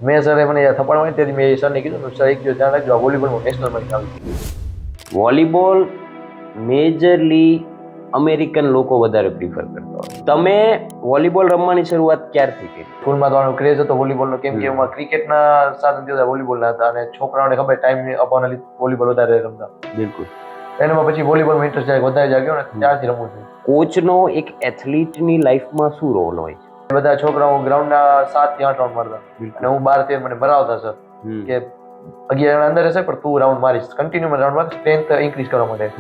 મેં સરે મને થપ્પડ મારી તેથી મેં સરને કીધું સર એક દિવસ ધ્યાન રાખજો આ વોલીબોલમાં નેશનલમાં આવી. વોલીબોલ મેજરલી અમેરિકન લોકો વધારે પ્રિફર કરતા હોય. તમે વોલીબોલ રમવાની શરૂઆત ક્યારથી કરી? સ્કૂલમાં તો આનો ક્રેઝ હતો વોલીબોલનો, કેમ કે એમાં ક્રિકેટના સાધન થતા વોલીબોલના હતા અને છોકરાઓને ખબર ટાઈમ અભાવના લીધે વોલીબોલ વધારે રમતા. બિલકુલ. એનામાં પછી વોલીબોલમાં ઇન્ટરેસ્ટ વધારે જાગ્યો ને ત્યારથી રમું છું. કોચનો એક એથ્લીટની લાઈફમાં શું રોલ હોય છે? બધા છોકરાઓ ગ્રાઉન્ડના 7 થી 8 રાઉન્ડ મારતા અને હું 12-13 મને ભરાવતા સર કે 11 જણા અંદર હશે પણ તું રાઉન્ડ મારીશ, કન્ટિન્યુ રાઉન્ડ મારીશ, સ્ટ્રેન્થ ઇન્ક્રીઝ કરવા માટે.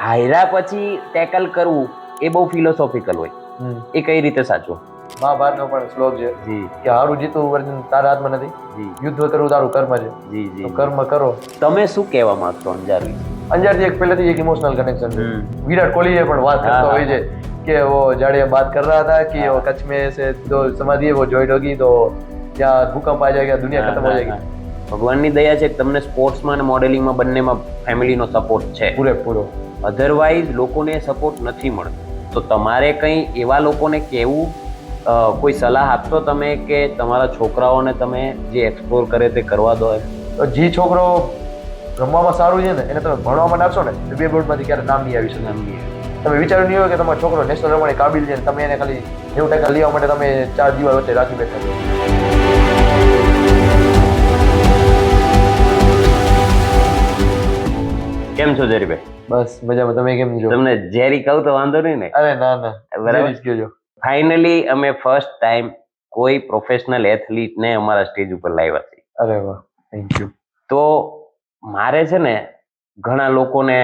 હાયરા પછી ટેકલ કરવું એ બહુ ફિલોસોફિકલ હોય. એ કઈ રીતે સાચું? મહાભારતનો પણ શ્લોક છે કે હારું જીતવું અર્જુન તારા હાથમાં નથી, યુદ્ધ કરવું તારું કર્મ છે. તો કર્મ કરો. તમે શું કહેવા માંગતો અંજાર વિશે? અંજારથી એક પહેલેથી એક ઇમોશનલ કનેક્શન છે. વિરાટ કોહલી પણ વાત કરતો હોય છે कि वो जाड़े बात कर रहा था कि वो कच्छ में से तो समाधि है वो ज्वाइन होगी तो क्या भूकंप आ जाएगा, दुनिया खत्म हो जाएगी. ભગવાનની દયા છે કે તમને સ્પોર્ટ્સમાં અને મોડેલિંગમાં બંનેમાં ફેમિલીનો સપોર્ટ છે પૂરેપૂરો. અધરવાઇઝ લોકોને સપોર્ટ નથી મળતો. તો તમારે કંઈ એવા લોકોને કહેવું, કોઈ સલાહ આપશો તમે કે તમારા છોકરાઓને તમે જે એક્સપ્લોર કરે તે કરવા દો? તો જે છોકરો રમવામાં સારું છે ને એને તમે ભણવામાં નાખશો ને તો 2 બોર્ડમાંથી ક્યારે નામ નહીં આવી શકે. તમે વિચાર્યું નહીં હોય કે તમારો છોકરો નેશનલ રમવાની કાબિલ છે, તમે એને ખાલી 90% લેવા માટે તમે 4 દિવસ વચ્ચે રાખી બેઠા છો. કેમ છો જેરીભાઈ? બસ મજામાં. તમે કેમ છો? તમને જેરી કહું તો વાંધો નહીં ને? અરે ના ના, બરાબર કહેજો. ફાઇનલી અમે ફર્સ્ટ ટાઈમ કોઈ પ્રોફેશનલ એથ્લીટને અમારા સ્ટેજ ઉપર લાવ્યા છે. અરે વાહ, થેન્ક યુ. તો મારે છે ને ઘણા લોકોને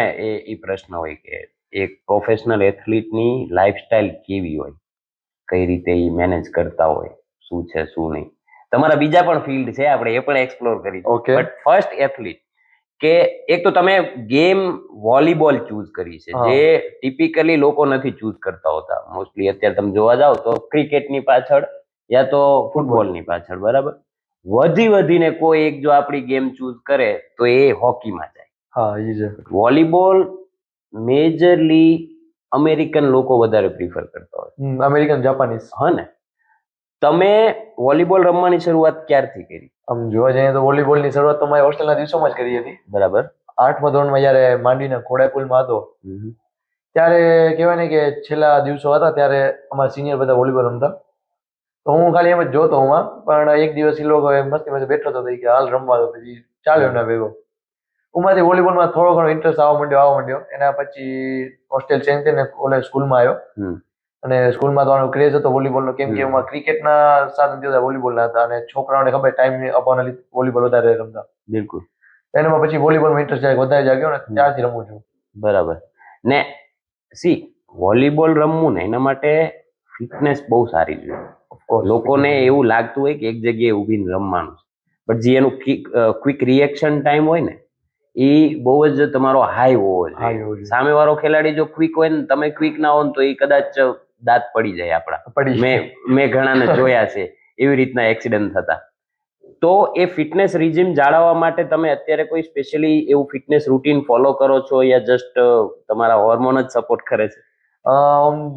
એ પ્રશ્ન હોય કે એક પ્રોફેશનલ એથ્લીટની લાઈફસ્ટાઈલ કેવી હોય, કઈ રીતે એ મેનેજ કરતા હોય, શું છે શું નહીં. તમારા બીજા પણ ફિલ્ડ છે, આપણે એ પણ એક્સપ્લોર કરીશું. બટ ફર્સ્ટ એથ્લીટ કે એક તો તમે ગેમ વોલીબોલ ચૂઝ કરી છે, જે ટિપિકલી લોકો નથી ચૂઝ કરતા હોતા. મોસ્ટલી અત્યારે તમે જોવા જાવ તો ક્રિકેટની પાછળ યા તો ફૂટબોલની પાછળ, બરાબર. વધીને કોઈ એક જો આપણી ગેમ ચૂઝ કરે તો એ હોકીમાં જાય. હા, એ છે. વોલીબોલ મેજરલી અમેરિકન લોકો વધારે પ્રિફર કરતા હોય. American, Japanese. હા ને. તમે વોલીબોલ રમવાની શરૂઆત ક્યારથી કરી? આમ જોવા જઈએ તો વોલીબોલની શરૂઆત તો મારી હોસ્ટેલના દિવસોમાં જ કરી હતી. બરાબર. 8મા ધોરણમાં જ્યારે માંડીને ખોડાપુલમાં હતો ત્યારે કહેવાય ને કે છેલ્લા દિવસો હતા ત્યારે અમારા સિનિયર બધા વોલીબોલ રમતા. તો હું ખાલી એમ જ જોતો હું, પણ એક દિવસ એ લોકો મસ્તી બેઠો હતો કે હાલ રમવા દો, પછી ચાલ્યો એમના ભેગો. ઉમાંથી વોલીબોલમાં થોડો ઘણો ઇન્ટરેસ્ટ આવવા માંડ્યો. એના પછી હોસ્ટેલ ચેન્જ થઈને ઓલે સ્કૂલમાં આવ્યો અને સ્કૂલમાં તો આનો ક્રેઝ હતો વોલીબોલનો, કેમ કે એમાં ક્રિકેટના સાધન થતા વોલીબોલના હતા અને છોકરાઓને ખબર ટાઈમ અભાવના લીધે વોલીબોલ વધારે રમતા. બિલકુલ. એનામાં પછી વોલીબોલમાં ઇન્ટરેસ્ટ વધારે જાગ્યો ને ત્યારથી રમું છું. બરાબર. ને વોલીબોલ રમવું ને એના માટે ફિટનેસ બહુ સારી જોઈએ. લોકોને એવું લાગતું હોય કે એક જગ્યાએ ઊભીને રમવાનું છે, બટ જે એનું ક્વિક રિએક્શન ટાઈમ હોય ને એ બહુ જ તમારો હાઈ હોવો જોઈએ. સામેવાળો ખેલાડી જો ક્વિક હોય ને તમે ક્વિક ના હો તો એ કદાચ દાંત પડી જાય આપણા. મેં ઘણાને જોયા છે એવી રીતના એક્સિડન્ટ થતા. તો એ ફિટનેસ રિજીમ જાળવવા માટે તમે અત્યારે કોઈ સ્પેશિયલી એવું ફિટનેસ રૂટીન ફોલો કરો છો યા જસ્ટ તમારા હોર્મોન જ સપોર્ટ કરે છે?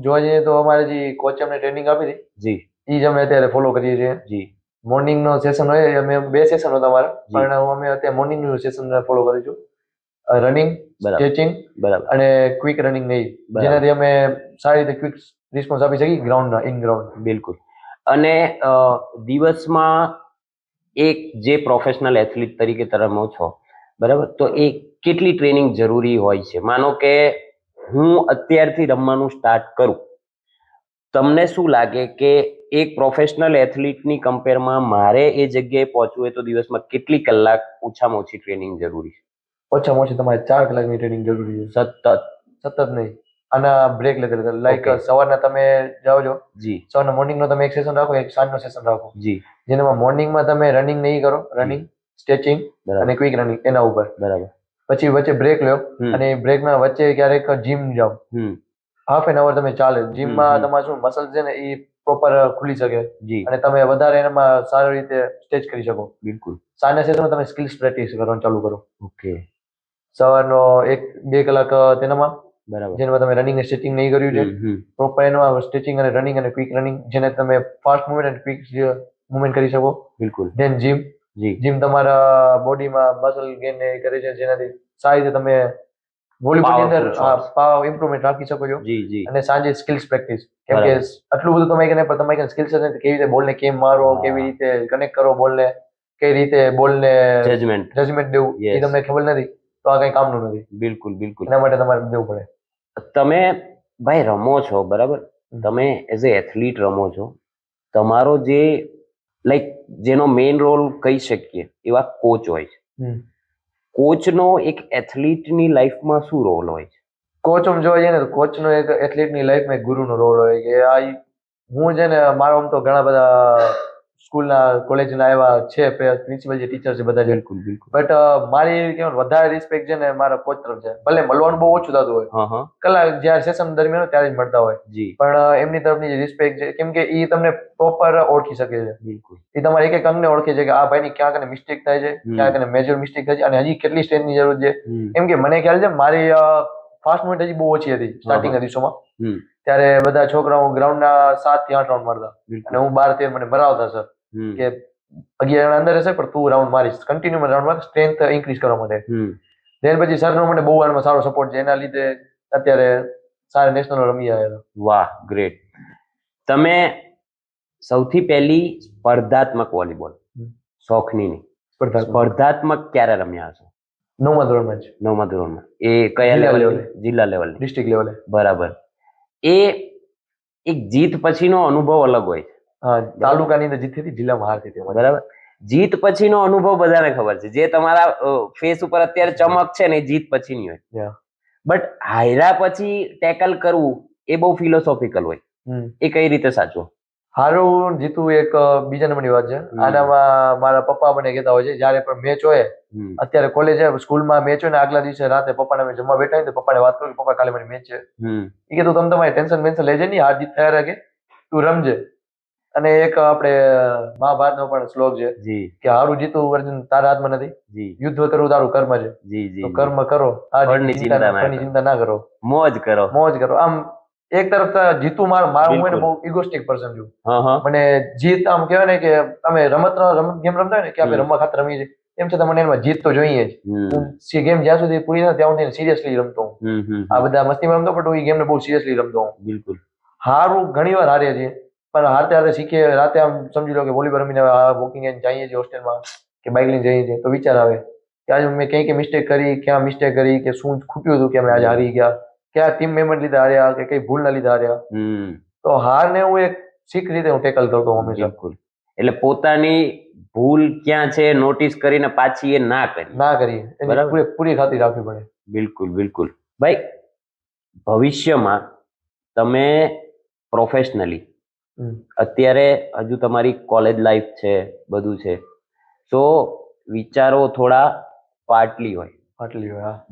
જોવા જઈએ તો અમારે જે કોચ અમને ટ્રેનિંગ આપી હતી જી, એ જ અમે અત્યારે ફોલો કરીએ છીએ. જી, મોર્નિંગનો સેશન હોય, અમે 2 સેશન હતા અમારા, પણ અમે અત્યારે મોર્નિંગનું સેશન ફોલો કરીશું. રનિંગ, સ્ટ્રેચિંગ અને ક્વિક રનિંગ નહીં, જેનાથી અમે સારી રીતે ક્વિક રિસ્પોન્સ આપી શકીએ ગ્રાઉન્ડના, ઇન ગ્રાઉન્ડ. બિલકુલ. અને દિવસમાં એક જે પ્રોફેશનલ એથ્લીટ તરીકે તમે રમો છો, બરાબર, તો એ કેટલી ટ્રેનિંગ જરૂરી હોય છે? માનો કે હું અત્યારથી રમવાનું સ્ટાર્ટ કરું, તમને શું લાગે કે એક પ્રોફેશનલ એથ્લીટની કમ્પેરમાં મારે એ જગ્યાએ પહોંચવું હોય તો દિવસમાં કેટલી કલાક ઓછામાં ઓછી ટ્રેનિંગ જરૂરી છે? ઓછામાં ઓછી તમારે 4 કલાકની ટ્રેનિંગ જરૂરી છે. સતત નહીં, આના બ્રેક લેતા. લાઈક સવારના તમે જાઓ છો, સવારના મોર્નિંગનો તમે એક સેશન રાખો, એક સાંજનો સેશન રાખો, જેનામાં મોર્નિંગમાં તમે રનિંગ નહીં કરો, રનિંગ, સ્ટ્રેચિંગ અને ક્વિક રનિંગ એના ઉપર, બરાબર. પછી વચ્ચે બ્રેક લો અને બ્રેકના વચ્ચે ક્યારેક જીમ જાઓ, હાફ એન અવર તમે ચાલે. જીમમાં તમારે શું મસલ છે ને એ પ્રોપર ખુલી શકે અને તમે વધારે એનામાં સારી રીતે સ્ટ્રેચ કરી શકો. બિલકુલ. સાંજના સેશનમાં તમે સ્કિલ્સ પ્રેક્ટિસ કરવાનું ચાલુ કરો. ઓકે. સવારનો 1-2 કલાક તેનામાં, બરાબર, જેનામાં તમે રનિંગ અને સ્ટ્રેચિંગ નહીં કર્યું છે, પ્રોપર એમાં સ્ટ્રેચિંગ અને રનિંગ અને ક્વિક રનિંગ, જેને તમે ફાસ્ટ મૂવમેન્ટ અને ક્વિક મુવમેન્ટ કરી શકો. બિલકુલ. Than gym. જી. જીમ તમારા બોડીમાં મસલ ગેઇન કરે છે, જેનાથી સારી રીતે તમે વોલીબોલની અંદર પાવર ઇમ્પ્રુવમેન્ટ રાખી શકો છો. જી જી. અને સાંજે સ્કિલ્સ પ્રેક્ટિસ, કેમ કે આટલું બધું તમે પણ તમારી સ્કિલ્સ નથી, કેવી રીતે બોલને કેમ મારો, કેવી રીતે કનેક્ટ કરો બોલને, કઈ રીતે બોલને જજમેન્ટ દેવું, એ તમને ખબર નથી તો આ કઈ કામનું નથી. બિલકુલ બિલકુલ. એના માટે તમારે દેવું પડે. તમે ભાઈ રમો છો બરાબર, તમે એઝ એ એથ્લીટ રમો છો, તમારો જે લાઈક જેનો મેઇન રોલ કહી શકીએ એવા કોચ હોય છે. કોચનો એક એથ્લીટની લાઈફમાં શું રોલ હોય છે? કોચ આમ જોવા જઈએ ને તો કોચનો એક એથ્લીટની લાઈફમાં એક ગુરુનો રોલ હોય કે આ હું છે ને મારો આમ તો ઘણા બધા સ્કૂલના કોલેજના એવા છે પ્રિન્સિપલ જે ટીચર છે બધા. બિલકુલ બિલકુલ. બટ મારી કેવું વધારે રિસ્પેક્ટ છે ને મારા કોચ તરફ છે. ભલે મળવાનું બહુ ઓછું થતું હોય, કલાક જ્યારે સેશન દરમિયાન ત્યારે જ મળતા હોય, પણ એમની તરફની જે રિસ્પેક્ટ છે, કેમ કે એ તમને પ્રોપર ઓળખી શકે છે. બિલકુલ. એ તમારે એક એક અંગને ઓળખે છે કે આ ભાઈની ક્યાં કને મિસ્ટેક થાય છે, ક્યાં કને મેજર મિસ્ટેક થાય છે, અને હજી કેટલી સ્ટ્રેન્થની જરૂર છે. કેમ કે મને ખ્યાલ છે મારી ફાસ્ટ મૂવમેન્ટ હજી બહુ ઓછી હતી સ્ટાર્ટિંગના દિવસોમાં. ત્યારે બધા છોકરાઓ ગ્રાઉન્ડના 7 થી 8 રાઉન્ડ મારતા અને હું 12-13 મને મરાવતા સર કે 11 જણા અંદર હશે પણ તું રાઉન્ડ મારીશ, કન્ટિન્યુ રાઉન્ડ માર, સ્ટ્રેન્થ ઇન્ક્રીઝ કરવા માટે. ધેન પછી સરનો મને બહુ આમાં સારો સપોર્ટ છે, એના લીધે અત્યારે સારા નેશનલ રમી આવ્યા. વાહ, ગ્રેટ. તમે સૌથી પહેલી સ્પર્ધાત્મક વોલીબોલ, શોખની નહીં, સ્પર્ધાત્મક ક્યારે રમ્યા હશો? 9મા ધોરણમાં જ. 9મા ધોરણમાં. એ કયા લેવલ? જિલ્લા લેવલ, ડિસ્ટ્રિક્ટ લેવલે. બરાબર. એ એક જીત પછીનો અનુભવ અલગ હોય છે. હા, તાલુકાની અંદર જીત હતી, જિલ્લામાં હાર હતી. બરાબર. જીત પછીનો અનુભવ બધાને ખબર છે, જે તમારા ફેસ ઉપર અત્યારે ચમક છે ને એ જીત પછીની હોય. બટ હાર્યા પછી ટેકલ કરવું એ બહુ ફિલોસોફિકલ હોય. એ કઈ રીતે સાચું? હારું જીતવું એક બીજા નંબરની વાત છે. આનામાં મારા પપ્પા મને કહેતા હોય છે, જયારે પણ મેચ હોય, અત્યારે કોલેજ સ્કૂલમાં મેચ હોય ને આગલા દિવસે રાતે પપ્પાને અમે જમવા બેઠા તો પપ્પાને વાત કરું, પપ્પા કાલે મારી મેચ છે. એ કીધું તમે તમારી ટેન્શન વેન્શન લેજે નહીં, હાર જીત થયા રાખે, તું રમજે. અને એક આપણે મહાભારતનો પણ શ્લોક છે કે હારું જીતવું અર્જુન તારા હાથમાં નથી, યુદ્ધ કરવું તારું કર્મ છે, તો કર્મ કરો, ફળની ચિંતા ના કરો, મોજ કરો, મોજ કરો. આમ એક તરફ જીતું મારું હું બહુ ઇગોસ્ટિક પર્સન છું. મને જીત આમ કહેવાય ને કે અમે રમત ગેમ રમતા હોય ને કે આપણે રમવા ખાતર રમીએ છીએ, એમ છતાં મને એમાં જીત તો જોઈએ જ. હું ગેમ જ્યાં સુધી પૂરી ના ત્યાં સુધી સિરિયસલી રમતો હું. આ બધા મસ્તીમાં રમતો પણ હું એ ગેમને બહુ સિરિયસલી રમતો હું. બિલકુલ. હારું ઘણી વાર હારીએ છીએ, પણ હારતે હારતે શીખીએ. રાતે આમ સમજી લો કે વોલીબોલ રમીને વોકિંગ જઈએ છીએ હોસ્ટેલમાં કે બાઇક લઈને જઈએ છીએ તો વિચાર આવે કે આજે મેં કઈ મિસ્ટેક કરી, ક્યાં મિસ્ટેક કરી, કે શું ખૂટ્યું હતું કે અમે આજે હારી ગયા, ક્યાં ટીમ મેમ્બર લીધે હાર્યા કે કઈ ભૂલના લીધે હાર્યા. તો હારને હું એક શીખ રીતે હું ટેકલ કરતો હંમેશા. બિલકુલ. એટલે પોતાની ભૂલ ક્યાં છે નોટિસ કરીને પાછી એ ના કરી પૂરી ખાતરી રાખવી પડે. બિલકુલ બિલકુલ. ભાઈ, ભવિષ્યમાં તમે પ્રોફેશનલી અત્યારે હજુ તમારી કોલેજ લાઈફ છે, બધું છે, તો વિચારો થોડા પાટલી હોય,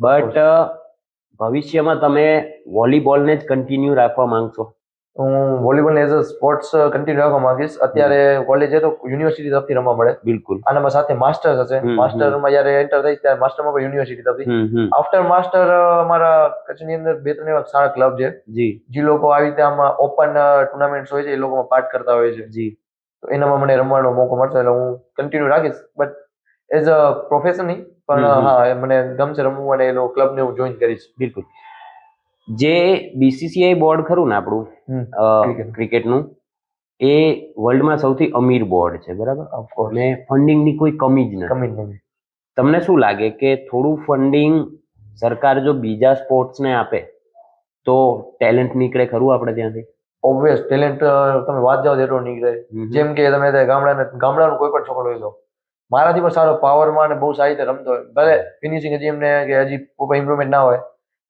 બટ ભવિષ્યમાં તમે વોલીબોલને જ કન્ટિન્યુ રાખવા માંગશો? હું volleyball as a sports continue રાખવા માંગીશ. અત્યારે કોલેજ છે તો યુનિવર્સિટી તરફથી રમવા મળે. બિલકુલ. આનામાં સાથે માસ્ટર્સ હશે, માસ્ટરમાં જયારે એન્ટર થઈશ ત્યારે માસ્ટરમાં પણ યુનિવર્સિટી તરફથી. આફ્ટર માસ્ટર અમારા કચ્છની અંદર 2-3 એવા સારા ક્લબ છે જે લોકો આવી રીતે આમાં ઓપન ટુર્નામેન્ટ હોય છે, એ લોકોમાં પાર્ટ કરતા હોય છે. તો એનામાં મને રમવાનો મોકો મળશે એટલે હું કન્ટિન્યુ રાખીશ, બટ એઝ અ પ્રોફેશન નહીં, પણ હા મને ગમશે રમવું અને એનો ક્લબને હું જોઈન કરીશ. બિલકુલ. જે બીસીસીઆઈ બોર્ડ ખરું ને આપણું ક્રિકેટનું, એ વર્લ્ડમાં સૌથી અમીર બોર્ડ છે, બરાબર? અને ફંડિંગની કોઈ કમી જ નથી. તમને શું લાગે કે થોડું ફંડિંગ સરકાર જો બીજા સ્પોર્ટ્સને આપે તો ટેલેન્ટ નીકળે ખરું આપણે ત્યાંથી? ઓબ્વિયસ ટેલેન્ટ તમે વાત જાઓ એટલો નીકળે. જેમ કે તમે ગામડાનો કોઈ પણ છોકરો લઈ લો, મારાથી પણ સારો પાવરમાં અને બહુ સારી રીતે રમતો હોય, ભલે ફિનિશિંગ હજી એમને કે હજી ઇમ્પ્રુવમેન્ટ ના હોય,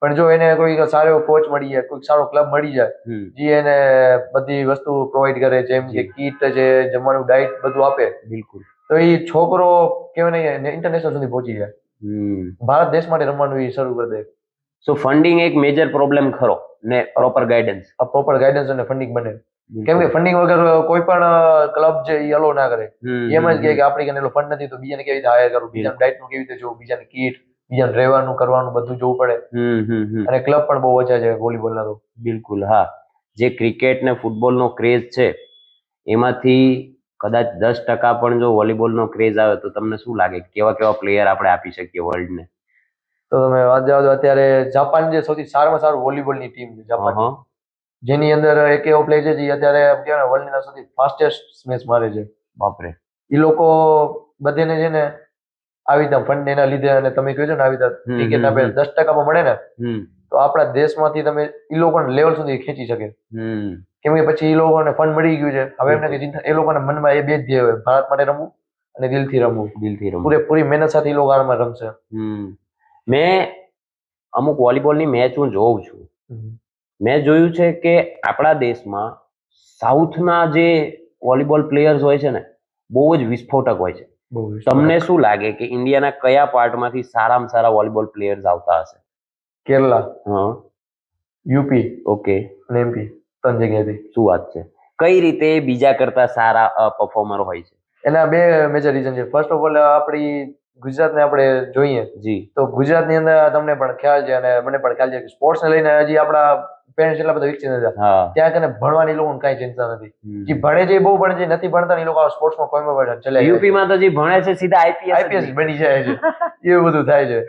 પણ જો એને કોઈ સારો કોચ મળી જાય, કોઈ સારો ક્લબ મળી જાય જે એને બધી વસ્તુ પ્રોવાઈડ કરે, જેમ કે કીટ છે, જમવાનું ડાયટ બધું આપે, બિલકુલ, તો એ છોકરો કેવાય ને ઇન્ટરનેશનલ સુધી પહોંચી જાય. ભારત દેશ માટે રમવાનું એ શરૂ કરી દે. સો ફંડિંગ એક મેજર પ્રોબ્લેમ ખરો ને પ્રોપર ગાઈડન્સ અને ફંડિંગ બને. કેમ કે ફંડિંગ વગર કોઈ પણ ક્લબ છે એ અલો ના કરે. એમ જ કે આપણી કને એટલો ફંડ નથી તો બીજાને કેવી રીતે હાયર કરવું, બીજાને ડાયટ નું કેવી રીતે જોવું, બીજાને કીટ, બીજાને રહેવાનું કરવાનું બધું જોવું પડે. અને ક્લબ પણ બહુ ઓછા છે વોલીબોલના તો. બિલકુલ. હા, જે ક્રિકેટ ને ફૂટબોલ નો ક્રેઝ છે એમાંથી કદાચ 10% પણ જો વોલીબોલનો ક્રેઝ આવે તો તમને શું લાગે કેવા કેવા પ્લેયર આપણે આપી શકીએ વર્લ્ડને? તો તમે વાત જાઓ તો અત્યારે જાપાન જે સૌથી સારામાં સારું વોલીબોલની ટીમ છે જાપાન, જેની અંદર એક એવો પ્લેયર છે જે અત્યારે કહેવાય વર્લ્ડના સૌથી ફાસ્ટેસ્ટ સ્મેશ મારે છે. બાપરે. એ લોકો બધેને છે ને આવી રીતના ફંડ એના લીધે, અને તમે કહ્યું છો ને આવી રીતના ટિકિટ આપે 10% મળે ને તો આપણા દેશમાંથી તમે એ લોકોને લેવલ સુધી ખેંચી શકે. કેમ કે પછી એ લોકોને ફંડ મળી ગયું છે. હવે એમને કે એ લોકોના મનમાં એ બે જ ધ્યેય હોય, ભારત માટે રમવું અને દિલથી રમવું. પૂરેપૂરી મહેનત સાથે એ લોકો આમાં રમશે. મેં અમુક વોલીબોલની મેચ હું જોઉં છું. મેં જોયું છે કે આપણા દેશમાં સાઉથના જે વોલીબોલ પ્લેયર્સ હોય છે ને બહુ જ વિસ્ફોટક હોય છે. તમને શું લાગે કે ઇન્ડિયાના કયા પાર્ટમાંથી સારામાં સારા વોલીબોલ પ્લેયર્સ આવતા હશે? કેરલા, યુપી, ઓકે, અને એમપી, 3 જગ્યાએથી. શું વાત છે? કઈ રીતે બીજા કરતા સારા પરફોર્મર હોય છે? એના બે મેજર રીઝન છે. ફર્સ્ટ ઓફ ઓલ આપણી ગુજરાતને આપણે જોઈએ તો ગુજરાતની અંદર તમને પણ ખ્યાલ છે અને મને પણ ખ્યાલ છે કે સ્પોર્ટ્સને લઈને હજી આપણા પેરેન્ટ્સ એટલા બધા વિકસિત નથી. ત્યાં કને ભણવાની લોકોને કઈ ચિંતા નથી. જે ભણે છે એ બહુ ભણે છે, નથી ભણતા ને એ લોકો સ્પોર્ટ્સમાં કોઈ પણ ચલે. યુપીમાં તો જે ભણે છે સીધા આઈપીએસ બની જાય છે. એવું બધું થાય છે.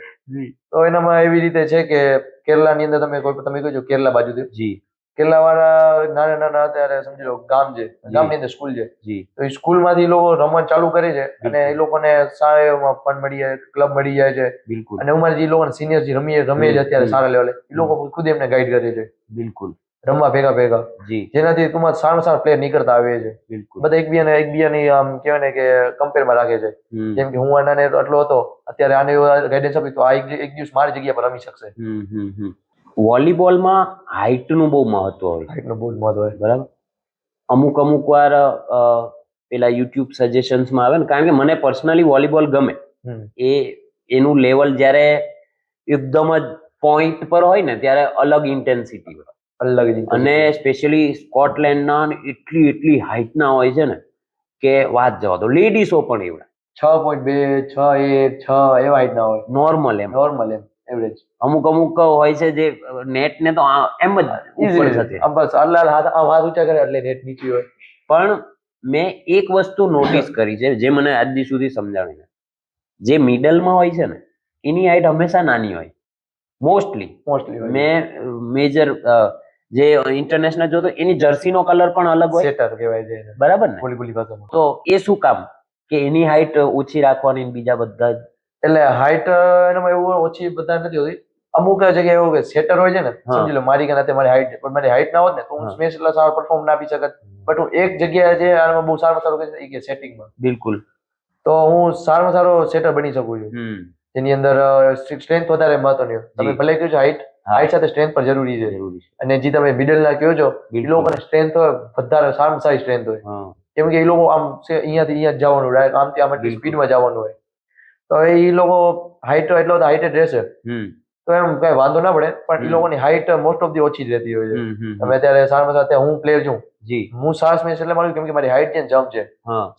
તો એનામાં એવી રીતે છે કે કેરલાની અંદર તમે કહો છો કેરલા બાજુથી, કેરલા વાળા નાના નાના અત્યારે સમજી લો ગામ છે, ગામની અંદર સ્કૂલ છે, તો એ સ્કૂલમાંથી લોકો રમત ચાલુ કરે છે અને એ લોકોને સારા એવા ફંડ મળી જાય, ક્લબ મળી જાય છે. અને ઉંમર જે લોકોને સિનિયર જે રમે છે અત્યારે સારા લેવલે, એ લોકો ખુદ એમને ગાઈડ કરે છે. બિલકુલ. રમવા ભેગા ભેગા, જેનાથી તમારા સારા સારા પ્લેયર નીકળતા આવે છે. બધા એકબીજાની આમ કહેવાય ને કે કમ્પેરમાં રાખે છે. જેમ કે હું આનાને એટલો હતો, અત્યારે આને ગાઈડન્સ આપી તો આ એક દિવસ મારી જગ્યા પર રમી શકશે. વોલીબોલમાં હાઇટનું બહુ મહત્વ હોય. હાઇટનું બહુ જ મહત્વ હોય, બરાબર. અમુક વાર પેલા યુટ્યુબ સજેશન્સમાં આવે ને, કારણ કે મને પર્સનલી વોલીબોલ ગમે. એનું લેવલ જ્યારે એકદમ જ પોઈન્ટ પર હોય ને ત્યારે અલગ ઇન્ટેન્સિટી હોય. અને સ્પેશિયલી સ્કોટલેન્ડના એટલી હાઇટના હોય છે ને કે વાત જવા દો. લેડીઝો પણ એવડા 6.2, 6.1, 6 એવા હાઇટના હોય. નોર્મલ એમ એવરેજ. અમુક હોય છે જે નેટ ને તો એમ જ ઉપર થશે. બસ હાથ ઊંચા કરે એટલે નેટ નીચી હોય. પણ મેં એક વસ્તુ નોટિસ કરી છે જે મને આજ દી સુધી સમજાણી છે. જે મિડલમાં હોય છે ને એની હાઇટ હંમેશા નાની હોય. મોસ્ટલી મેં મેજર જે ઇન્ટરનેશનલ જોતો એની જર્સીનો કલર પણ અલગ હોય. સેટર કહેવાય છે, બરાબર ને? વોલીબોલની ભાષામાં. તો એ શું કામ કે એની હાઇટ ઓછી રાખવાની બીજા બધા? એટલે હાઇટ એનામાં એવું ઓછી બધા નથી હોતી. અમુક જગ્યાએ એવું કે સેટર હોય છે ને, સમજી લો મારી કે મારી હાઇટ ના હોત ને તો હું સ્મેશ એટલા સારા પરફોર્મ ના આપી શકત. બટ હું એક જગ્યાએ જે આમાં બહુ સારામાં સારું કે સેટિંગમાં. બિલકુલ. તો હું સારામાં સારો સેટર બની શકું છું. જેની અંદર સ્ટ્રેન્થ વધારે મહત્વની હોય. તમે ભલે કહો છો હાઇટ સાથે સ્ટ્રેન્થ પણ જરૂરી છે. અને જે તમે મિડલ ના કહો છો એ લોકોને સ્ટ્રેન્થ હોય વધારે, સારામાં સારી સ્ટ્રેન્થ હોય. કેમ કે એ લોકો આમ અહીંયાથી અહીંયા જવાનું, આમથી આમ સ્પીડમાં જવાનું હોય. તો એ લોકો હાઇટ એટલો હાઇટેડ રહેશે તો એમ કઈ વાંધો ના પડે. પણ એ લોકોની હાઇટ મોસ્ટ ઓફ ધી ઓછી જ રહેતી હોય છે. તમે અત્યારે સારામાં સારા હું પ્લેયર છું, હું સારા સ્મેશ એટલે મારું કેમ કે મારી હાઇટ છે ને જમ્પ છે.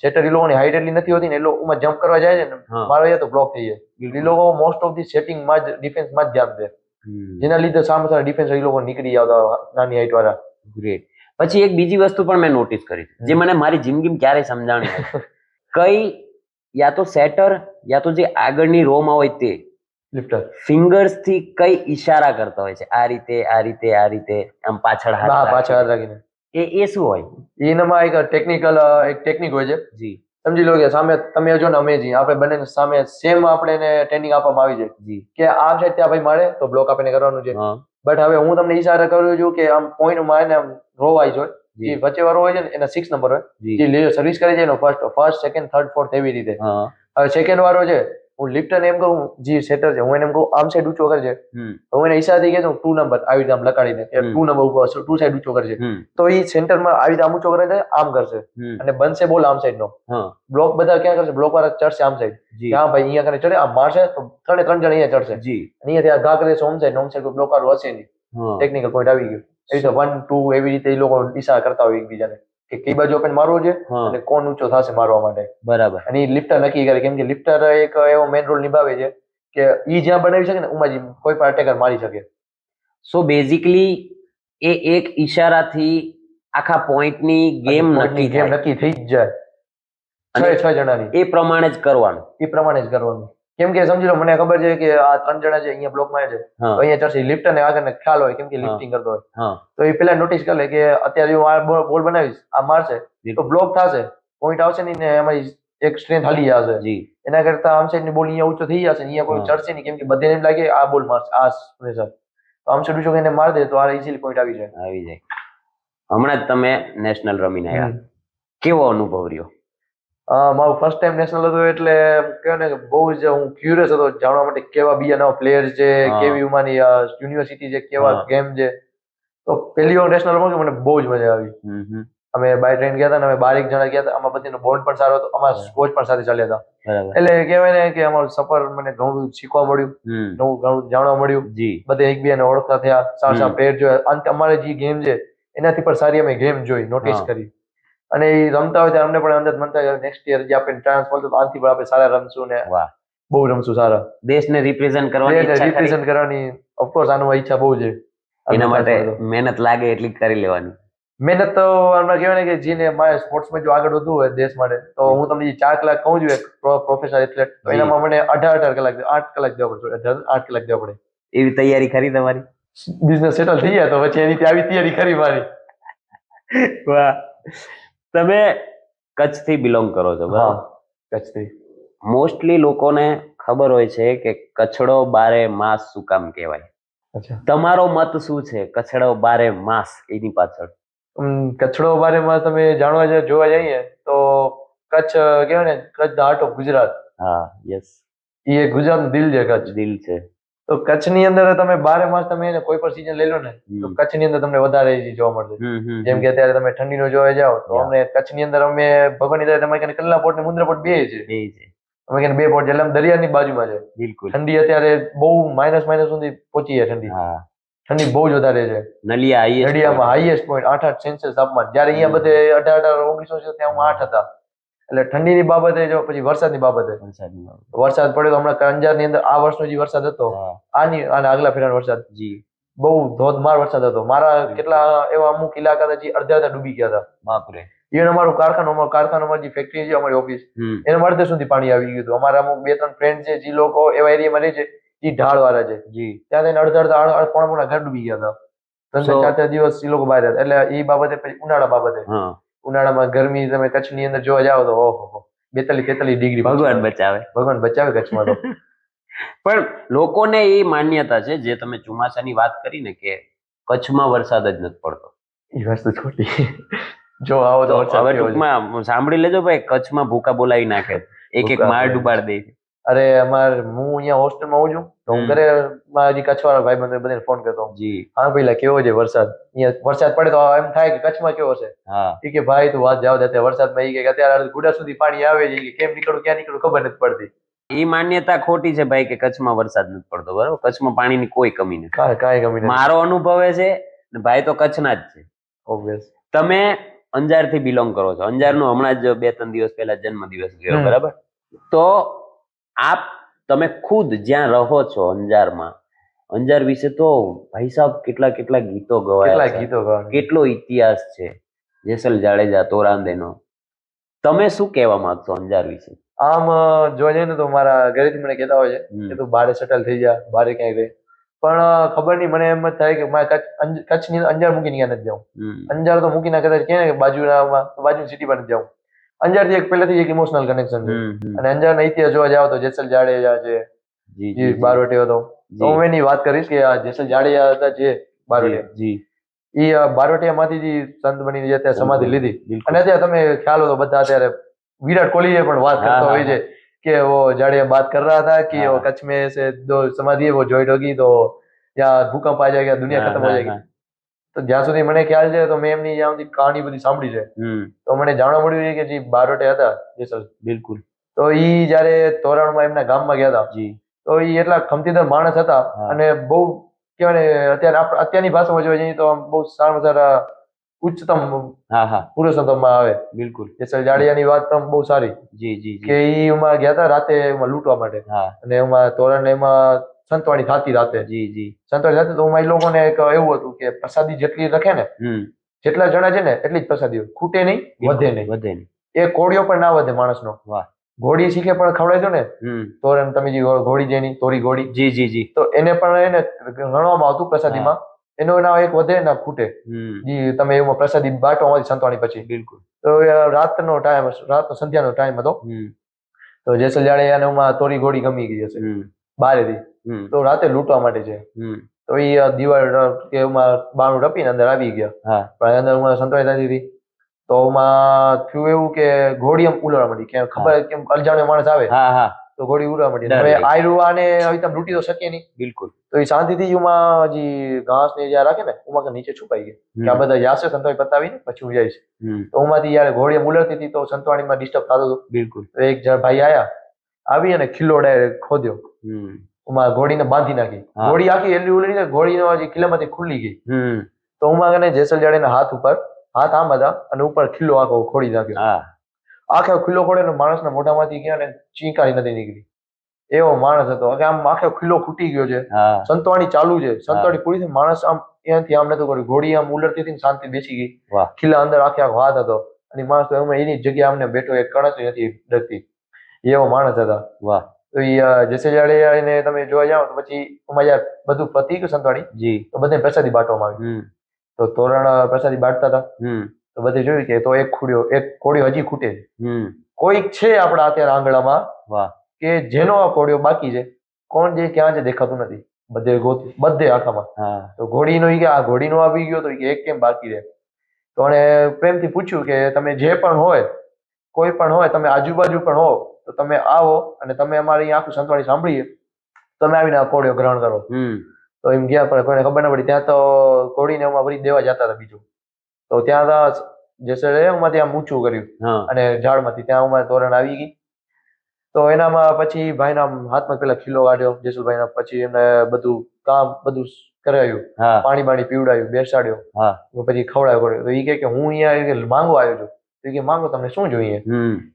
સેટર એ લોકોની હાઇટ એટલી નથી હોતી ને, એ લોકો જમ્પ કરવા જાય છે ને મારો અહીંયા તો બ્લોક થઈ જાય. એ લોકો મોસ્ટ ઓફ ધી સેટિંગમાં જ ડિફેન્સમાં જ ધ્યાન દે, જેના લીધે સારામાં સારા ડિફેન્સ એ લોકો નીકળી આવતા નાની હાઇટ વાળા. ગ્રેટ. પછી એક બીજી વસ્તુ પણ મેં નોટિસ કરી જે મને મારી જિંદગીમાં ક્યારેય સમજાણી કઈ યા તો સેટર યા તો જે આગળની રોમાં હોય તે લિફ્ટર ફિંગર્સ થી કઈ ઈશારા કરતા હોય છે, આ રીતે આ રીતે આ રીતે આમ પાછળ પાછળ હાથ રાખીને. એ શું હોય? એનામાં એક ટેકનિક હોય છે. જી. સમજી લો કે સામે તમે જો ને અમે જી આપણે બંને સામે સેમ આપણે એને ટ્રેનિંગ આપવામાં આવી છે કે આ સાઈડ ત્યાં ભાઈ મારે તો બ્લોક આપીને કરવાનું છે. બટ હવે હું તમને ઈશારા કરું છું કે આમ પોઈન્ટ માં એને રો વાઇઝ હોય, જે વચ્ચે વાળો હોય છે ને એના 6 નંબર હોય, જે સર્વિસ કરે છે એનો ફર્સ્ટ સેકન્ડ થર્ડ ફોર્થ એવી રીતે. હવે સેકન્ડ વાળો છે, હું લિફ્ટર એમ કહું, જે સેટર છે હું એને એમ કહું આમ સાઈડ ઊંચો કરે છે, હું એને ઈશારાથી કહેતો 2 નંબર આવી રીતે આમ લગાડીને 2 નંબર ઉપર 2 સાઈડ ઊંચો કરે છે, તો એ સેન્ટરમાં આવી રીતે આમ ઊંચો કરે છે, આમ કરશે અને બનશે બોલ આમ સાઈડ નો. બ્લોક બધા ક્યાં કરશે? બ્લોક વાળા ચડશે આમ સાઈડ, હા ભાઈ અહીંયા કરે ચડે, આમ મારશે તો 3 જણ અહીંયા ચડશે, અહીંયાથી આ ઘા કરે છે ઓમ સાઈડ બ્લોક વાળું હશે નહીં. ટેકનિકલ પોઈન્ટ આવી ગયો. એ રીતે 1 2 એવી રીતે એ લોકો ઈશારા કરતા હોય એકબીજાને કે કઈ બાજુ આપણે મારવું છે અને કોણ ઊંચો થશે મારવા માટે. બરાબર. અને એ લિફ્ટર નક્કી કરે, કેમ કે લિફ્ટર એક એવો મેઇન રોલ નિભાવે છે કે ઈ જ્યાં બનાવી શકે ને ઉમાં કોઈ પણ અટેકર મારી શકે. સો બેઝિકલી એ એક ઈશારાથી આખા પોઈન્ટની ગેમ નક્કી થઈ જ જાય. અને 6 જણાની એ પ્રમાણે જ કરવાનું. એ પ્રમાણે જ કરવાનું. કેમ કે સમજી લો મને ખબર છે કે આ 3 જણા છે અહીંયા બ્લોકમાં છે તો હા અહીંયા ચડશે લિફ્ટ ને આગળ ને ખ્યાલ હોય કેમ કે હા. લિફ્ટિંગ કરતો હોય હા તો એ પેલા નોટિસ કરી લે કે અત્યારે હું આ બોલ બનાવીશ આ મારશે તો બિલકુલ. બ્લોક થશે પોઈન્ટ આવશે નહીં ને અમારી એક સ્ટ્રેન્થ હાલી જશે. જી એના કરતા આમ સાઈડ ની બોલ અહીંયા ઊંચો થઈ જશે અહીંયા કોઈ હા. ચડશે નહીં કેમ કે બધાને એમ લાગે આ બોલ મારશે આ પ્રેશર તો આમ સાઈડ ઊંચો કરીને માર દે તો આ ઇઝીલી પોઈન્ટ આવી જાય. આવી જાય. હમણાં જ તમે નેશનલ રમીને આવ્યા, કેવો અનુભવ રહ્યો? મારું ફર્સ્ટ ટાઈમ નેશનલ હતું એટલે કહેવાય ને કે બહુ જ હું ક્યુરિયસ હતો જાણવા માટે કેવા બીજા નવા પ્લેયર્સ છે હા. કેવી ઉમાંની યુનિવર્સિટી છે કેવા હા. ગેમ છે તો પહેલી વાર નેશનલ રમું મને બહુ જ મજા આવી. હમ. અમે બાય ટ્રેન ગયા હતા ને અમે 12 જણા ગયા હતા આમાં બધીનો બોન્ડ પણ સારો હતો અમારા કોચ પણ સાથે ચાલ્યા હતા બરાબર. એટલે કહેવાય ને કે અમારું સફર મને ઘણું બધું શીખવા મળ્યું નવું ઘણું જાણવા મળ્યું જી બધે એકબીજાને ઓળખતા થયા સારા સારા હમ. પ્લેયર જોયા અંત અમારે જે ગેમ છે એનાથી પણ સારી અમે ગેમ જોઈ નોટિસ હા. કરી અને એ રમતા હોય ત્યારે અમને પણ અંદર મનતા નેક્સ્ટ યર જે આપણે ચાન્સ મળતો તો આનાથી પણ આપણે સારા રમશું ને વાહ, બહુ રમશું સારા દેશને રિપ્રેઝન્ટ કરવાની ઈચ્છા ખરી? રિપ્રેઝન્ટ કરવાની ઓફકોર્સ આનું ઈચ્છા બહુ છે. એના માટે આનો chance મળે મહેનત લાગે એટલી કરી લેવાની. તો. મહેનત તો આમાં કહેવાય ને કે જેને મારે સ્પોર્ટ્સમાં જો આગળ વધવું હોય દેશ માટે તો હું તમને જે 4 કલાક કહું છું એક પ્રોફેશનલ એથ્લેટ તો જી. એનામાં મને 18 કલાક 8 કલાક દેવા પડશે 8 કલાક દેવા પડે. એવી તૈયારી ખરી તમારી? બિઝનેસ સેટલ થઈ જાય તો પછી એની આવી તૈયારી કરી મારી. વાહ. તમે કચ્છથી બિલોંગ કરો છો હા બરાબર? કચ્છથી. મોસ્ટલી લોકોને ખબર હોય છે કે કચ્છડો બારે માસ શું કામ કહેવાય. અચ્છા તમારો મત શું છે કચ્છડો બારે માસ એની પાછળ? કચ્છડો બારેમાં તમે જાણવા જોવા જઈએ તો કચ્છ કહેવાય ને Kutch the heart of Gujarat હા યસ, એ એક ગુજરાતનું દિલ છે કચ્છ. દિલ છે. તો કચ્છની અંદર તમે 12 માસ તમે એને કોઈ પણ સીઝન લઈ લો ને તો હમ. કચ્છની અંદર તમને વધારે એ જોવા મળશે. હમ. જેમ કે અત્યારે તમે ઠંડીનો જોવા જાઓ તો Yeah. અમને કચ્છની અંદર અમે ભગવાનની દયાથી તમારે કને કલ્લા પોર્ટ ને મુન્દ્રા પોર્ટ બે છે બે છે અમે કને બે પોર્ટ છે એટલે આમ દરિયાની બાજુમાં છે. બિલકુલ. ઠંડી અત્યારે બહુ માઇનસ સુધી પહોંચી છે ઠંડી હા, ઠંડી બહુ જ વધારે છે. Naliya highest નડિયામાં point. Highest point 8 Celsius તાપમાન જ્યારે અહીંયા બધે 18 19 ત્યાં 8 હતા. એટલે ઠંડીની બાબતે જો પછી વરસાદની બાબતે વરસાદની બાબત. વરસાદ પડ્યો તો હમણાં અંજારની અંદર આ વર્ષનો જે વરસાદ હતો હા, આની અને આગલા ફેરાનો વરસાદ જી બહુ ધોધમાર વરસાદ હતો. મારા કેટલા એવા અમુક ઇલાકા હતા જે અડધા ડૂબી ગયા હતા. બાપરે. ઇવન અમારું કારખાનામાં જે ફેક્ટરી છે અમારી ઓફિસ હમ. એના અડધે સુધી પાણી આવી ગયું હતું. અમારા અમુક 2-3 ફ્રેન્ડ છે જે લોકો એવા એરિયામાં રહે છે જે ઢાળ વાળા છે જી ત્યાં થઈને અડધા પોણા ઘર ડૂબી ગયા હતા. So- 3-4 દિવસ એ લોકો બહાર હતા. એટલે એ બાબતે પછી ઉનાળા બાબતે હા, ઉનાળામાં ગરમી તમે કચ્છની અંદર જોવા જાઓ તો ઓહો 42-43 ડિગ્રી ભગવાન બચાવે. ભગવાન બચાવે કચ્છમાં તો. પણ લોકોને એ માન્યતા છે જે તમે ચોમાસાની વાત કરી ને કે કચ્છમાં વરસાદ જ નથી પડતો. એ વસ્તુ ખોટી. જો આવો તો તો વરસાદ હવે કેવો છે. ટૂંકમાં સાંભળી લેજો ભાઈ, કચ્છમાં ભૂકા બોલાવી નાખે, એક ભૂકા માળ બોલાવી ડુબાડ દે. અરે અમારે હું અહીંયા હોસ્ટેલમાં હોઉં છું તો હું હમ. ઘરે મારા જે કચ્છવાળા ભાઈબંધો બધાને ફોન કરતો હોઉં. જી હા પેલા કેવો છે વરસાદ અહીંયા વરસાદ પડે તો એમ થાય કે કચ્છમાં કેવો છે. હા, એ કે ભાઈ તું વાત જાવ દે અત્યારે વરસાદમાં ઈ કે અત્યારે ગુડા સુધી પાણી આવે છે ઈ કે કેમ નીકળું ક્યાં નીકળું ખબર નથી પડતી. એ માન્યતા ખોટી છે ભાઈ કે કચ્છમાં વરસાદ નથી પડતો. બરાબર, કચ્છમાં પાણીની કોઈ કમી નથી. કાંઈ કમી નથી. મારો અનુભવ એ છે ને ભાઈ તો કચ્છના જ છે. ઓબ્વિયસ. તમે અંજારથી બિલોંગ કરો છો. અંજારનો હમણાં જ 2-3 દિવસ પહેલા જન્મદિવસ ગયો હમ. બરાબર? તો આપ તમે ખુદ જ્યાં રહો છો અંજારમાં, અંજાર વિશે તો ભાઈ સાહેબ કેટલા કેટલા ગીતો ગવાયા કેટલા છે, ગીતો ગાવાના. કેટલો ઇતિહાસ છે. જેસલ જાડેજા, તોરાંદેનો. તમે શું કહેવા માંગશો અંજાર વિશે? આમ જોવા જઈએ ને તો મારા ઘરેથી મને કહેતા હોય છે કે તું બારે સેટલ થઈ જા બારે ક્યાંય રહે પણ ખબર નહીં મને એમ જ થાય કે મારે કચ્છની અંદર અંજાર મૂકીને ક્યાં નથી જાઉં. અંજાર તો મૂકીને કદાચ ક્યાં કે બાજુની સિટી પર નથી જાઉં. અંજારથી એક પહેલેથી એક ઇમોશનલ કનેક્શન છે અને અંજારના ઇતિહાસ જોવા જાવ તો જેસલ જાડેજા છે જી જે બારવટી હતો તો હું એની વાત કરીશ કે આ જેસલ જાડેજા હતા જે બારવટી જી એ બારવટીયામાંથી જે સંત બની જે અત્યારે સમાધિ લીધી બિલકુલ. અને અત્યારે તમે ખ્યાલ હો તો બધા અત્યારે વિરાટ કોહલી પણ વાત કરતો હોય છે कि वो जाड़े बात कर रहा था कि वो कच्छ में से दो समाधि है वो ज्वाइंट होगी तो यहाँ भूकंप आ जाएगा दुनिया खत्म हो जाएगी. તો જ્યાં સુધી મને ખ્યાલ છે તો મેં એમની જ્યાં સુધી કહાની બધી સાંભળી છે તો મને જાણવા મળ્યું છે કે જે બારોટે હતા જેસલ બિલકુલ તો ઈ જયારે તોરણમાં એમના ગામમાં ગયા હતા જી તો ઈ એટલા ખમતીદાર માણસ હતા અને બહુ કહેવાય ને અત્યારે અત્યારની ભાષામાં જોવા જઈએ તો આમ બહુ સારામાં સારા ઉચ્ચતમ પુરુષોત્તમમાં આવે. બિલકુલ જેસલ જાડેજાની વાત તો બહુ સારી જી જી કે ઈ એમાં ગયા હતા રાતે એમાં લૂંટવા માટે અને એમાં તોરણ એમાં સંતવાણી થતી રાતે જી જી સંતવાણી થતી તો એમાં એ લોકોને એક એવું હતું કે પ્રસાદી જેટલી રખે ને જેટલા જણા છે ને એટલી જ પ્રસાદી ખૂટે નહીં વધે નહીં. એ કોળિયો પણ ના વધે માણસનો. વાહ. ઘોડી શીખે પણ ખવડાવી દો ને હમ. તોરણ, તમે જે ઘોડી જેની તોરી ઘોડી, જી જી જી. તો એને પણ એને ગણવામાં આવતું પ્રસાદીમાં. એનો ના એક વધે ના ખૂટે. જી તમે એમાં પ્રસાદી બાટો હોય સંતવાણી પછી. બિલકુલ. તો રાતનો ટાઈમ, રાતનો સંધ્યાનો ટાઈમ હતો. તો જેસલ જાડે એને એમાં તોરી ઘોડી ગમી ગઈ હશે બારેથી, તો રાતે લૂંટવા માટે છે. તો એ દિવાળ કે એમાં બાણું રપીને અંદર આવી ગયા. પણ અંદર સંતવાણી થતી હતી. તો એમાં થયું એવું કે ઘોડી એમ ઉલળવા માંડી, કે ખબર કેમ અલજાણ્યો માણસ આવે તો ઘોડી ઉડવા માંડી. હવે આયરું આને આવી તમે લૂંટી તો શકીએ નહીં. બિલકુલ. તો એ શાંતિથી એમાં જે ઘાસ ને જ્યાં રાખે ને એમાં નીચે છુપાઈ ગઈ કે આ બધા જાશે સંતવાણી પતાવીને પછી હું જઈશ. તો એમાંથી યાર ઘોડી એમ ઉલળતી હતી તો સંતવાણીમાં ડિસ્ટર્બ થતું હતું. બિલકુલ. તો એક જણ ભાઈ આવી અને ખીલ્લો ડાયરેક્ટ ખોદ્યો. એમાં ઘોડીને બાંધી નાખી. ઘોડી આખી એલી ઉલળી ને ઘોડીનો ખીલ્લામાંથી ખુલ્લી ગઈ. તો એમાં જેસલ જાડેના હાથ ઉપર હાથ આમ હતા અને ઉપર ખીલ્લો આખો ખોડી નાખ્યો. આખો ખીલ્લો ખોડે માણસના મોઢામાંથી ગયા ને ચીંકારી નથી નીકળી. એવો માણસ હતો. આમ આખો ખીલ્લો ખૂટી ગયો છે, સંતવાણી ચાલુ છે, સંતવાણી પૂરી થઈ, માણસ આમ ત્યાંથી આમ નતું કર્યું, ઘોડી આમ ઉલરતી હતી શાંતિ બેસી ગઈ. ખીલ્લા અંદર આખો હાથ હતો અને માણસ તો એમાં એની જગ્યાએ આમને બેઠો, એક કણસ નથી ડરતી. એવો માણસ હતા. વાહ. તો એ જેસલ જાડે તમે જોવા જાઓ તો પછી એમાં યાર બધું પતી ગયું સંતવાણી, તો બધે પ્રસાદી બાંટવામાં આવી. તો તોરણ પ્રસાદી બાંટતા હતા. તો બધે જોયું કે તો એક કોળિયો હજી ખૂટે છે. કોઈક છે આપણા અત્યારે આંગણામાં કે જેનો આ કોળિયો બાકી છે, કોણ જે ક્યાં છે દેખાતું નથી. બધે આખામાં. તો ઘોડીનો કે આ ઘોડીનો આવી ગયો તો એક કેમ બાકી રહે. તો એને પ્રેમથી પૂછ્યું કે તમે જે પણ હોય, કોઈ પણ હોય, તમે આજુબાજુ પણ હો તો તમે આવો અને તમે અમારી આખું સંતવાણી સાંભળીએ, તમે આવીને આ કોળિયો ગ્રહણ કરો. તો એમ ગયા પણ કોઈને ખબર ના પડી. ત્યાં તો કોળીને એમાં વળી દેવા જતા હતા બીજું. તો ત્યાં જેસલ એમાંથી આમ ઊંચું કર્યું અને ઝાડમાંથી ત્યાં તોરણ આવી ગઈ. તો એનામાં પછી ભાઈના હાથમાં પેલા ખીલ્લો કાઢ્યો જેસલભાઈના, પછી એમને બધું કામ બધું કરાવ્યું, પાણી બાણી પીવડાવ્યું, બેસાડ્યો, પછી ખવડાવ્યો. તો એ કે હું અહીંયા માંગવા આવ્યો છું. તો એ કે માંગો, તમને શું જોઈએ?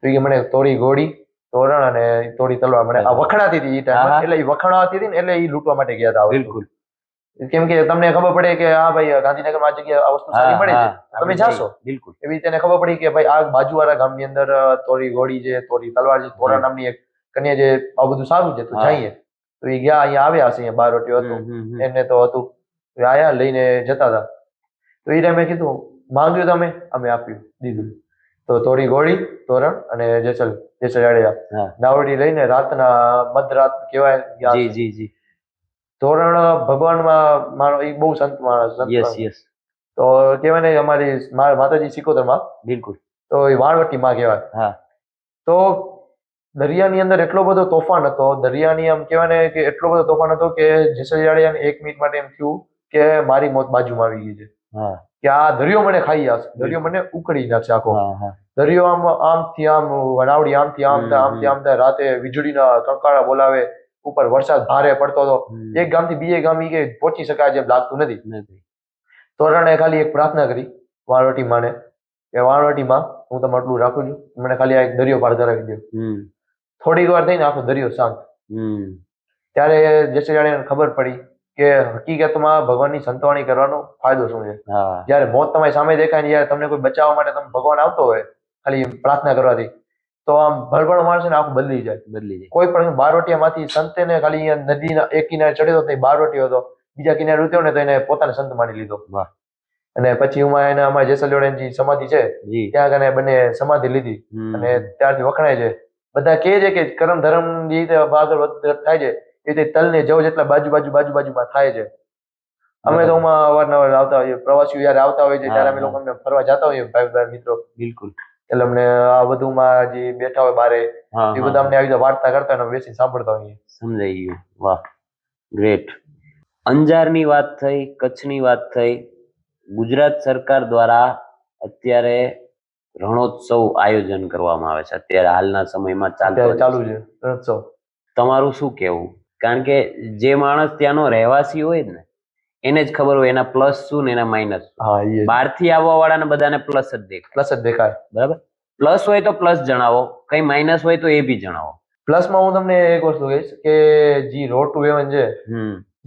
તો એ કે મને તોરી ઘોડી, તોરણ અને તોરી તલવાર. મને આ વખણાતી હતી એ ટાઈમમાં, એટલે એ વખણાતી હતી ને એટલે એ લૂંટવા માટે ગયા હતા. બિલકુલ. કેમ કે તમને ખબર પડે કે હા ભાઈ ગાંધીનગરમાં આ જગ્યાએ આ વસ્તુ સારી મળે છે, તમે જાશો. બિલકુલ. એવી તેને ખબર પડી કે ભાઈ આ બાજુવાળા ગામની અંદર તોરી ઘોડી છે, તોરી તલવાર છે, તોરણ નામની એક કન્યા છે, આ બધું સારું છે, તો જઈએ. તો એ ગયા, અહીંયા આવ્યા હશે, અહીંયા બારોટીઓ હતું એને તો હતું, આયા લઈને જતા હતા. તો એ ટાઈમે કીધું માંગ્યું તમે, અમે આપ્યું, દીધું. તો તોરી ઘોડી, તોરણ અને જેસલ જાડેજા નાવડી લઈને રાતના મધરાત કહેવાય. તોરણ ભગવાનમાં મારો એ બહુ સંત માણસ. તો કહેવાય ને અમારી માતાજી સિકોતરમાં. બિલકુલ. તો એ વાણવટી માં કહેવાય. તો દરિયાની અંદર એટલો બધો તોફાન હતો, દરિયાની આમ કહેવાય ને કે એટલો બધો તોફાન હતો કે જેસલ જાડેજાને 1 મિનિટ માટે એમ થયું કે મારી મોત બાજુમાં આવી ગઈ છે, કે આ દરિયો મને ખાઈ જશે, દરિયો મને ઉકળી નાખશે આખો. દરિયો આમથી આમ વણાવડી, આમથી આમ થાય, આમથી આમ થાય. રાતે વીજળીના કણકારા બોલાવે, ઉપર વરસાદ ભારે પડતો હતો. એક ગામથી બીજે ગામ કે પહોંચી શકાય જેમ લાગતું નથી. તોરણે ખાલી એક પ્રાર્થના કરી વાણવટી માને કે વાણવટી માં હું તમને આટલું રાખું છું, મને ખાલી આ એક દરિયો પાર કરાવી દો. થોડીક વાર થઈને આખો દરિયો શાંત. ત્યારે જેસલ જાડેજાને ખબર પડી કે હકીકતમાં ભગવાનની સંતવાણી કરવાનો ફાયદો શું છે. જયારે મોત તમારી સામે દેખાય ને જયારે તમને કોઈ બચાવવા માટે તમે ભગવાન આવતો હોય ખાલી પ્રાર્થના કરવાથી, તો આમ ભરભર માણસ ને આખું બદલી જાય. કોઈ પણ બારવટીયામાંથી સંતે ને ખાલી નદીના એક કિનારે ચડ્યો હતો, બારવટીયો હતો, બીજા કિનારે ઉતર્યો ને તો એને પોતાને સંત માની લીધો. અને પછી એને અમારી જેસલ જાડેજાની સમાધિ છે ત્યાં આગળ બંને સમાધિ લીધી અને ત્યારથી વખણાય છે. બધા કહે છે કે કરમ ધર્મ જે રીતે આગળ થાય છે એ રીતે તલને જવ જેટલા બાજુમાં થાય છે. અમે તો અવારનવાર આવતા હોઈએ, પ્રવાસીઓ જયારે આવતા હોય છે ત્યારે અમે લોકો ફરવા જતા હોઈએ ભાઈ મિત્રો. બિલકુલ. એટલે અમને આ બધુંમાં જે બેઠા હોય બારે એ બધા અમને આવી વાર્તા કરતા હોય, બેસી સાંભળતા હોઈએ. સમજાઈ ગયું. વાહ, ગ્રેટ. અંજારની વાત થઈ, કચ્છની વાત થઈ. ગુજરાત સરકાર દ્વારા અત્યારે રણોત્સવ આયોજન કરવામાં આવે છે, અત્યારે હાલના સમયમાં ચાલુ છે રણોત્સવ. તમારું શું કેવું? કારણ કે જે માણસ ત્યાંનો રહેવાસી હોય ને એને જ ખબર હોય એના પ્લસ શું ને એના માઇનસ. બહારથી આવવા વાળાને બધાને પ્લસ જ દેખાય. બરાબર. પ્લસ હોય તો પ્લસ જણાવો, કઈ માઇનસ હોય તો એ બી જણાવો. પ્લસમાં હું તમને એક વસ્તુ કહીશ કે જે રોડ ટુ હેવન છે,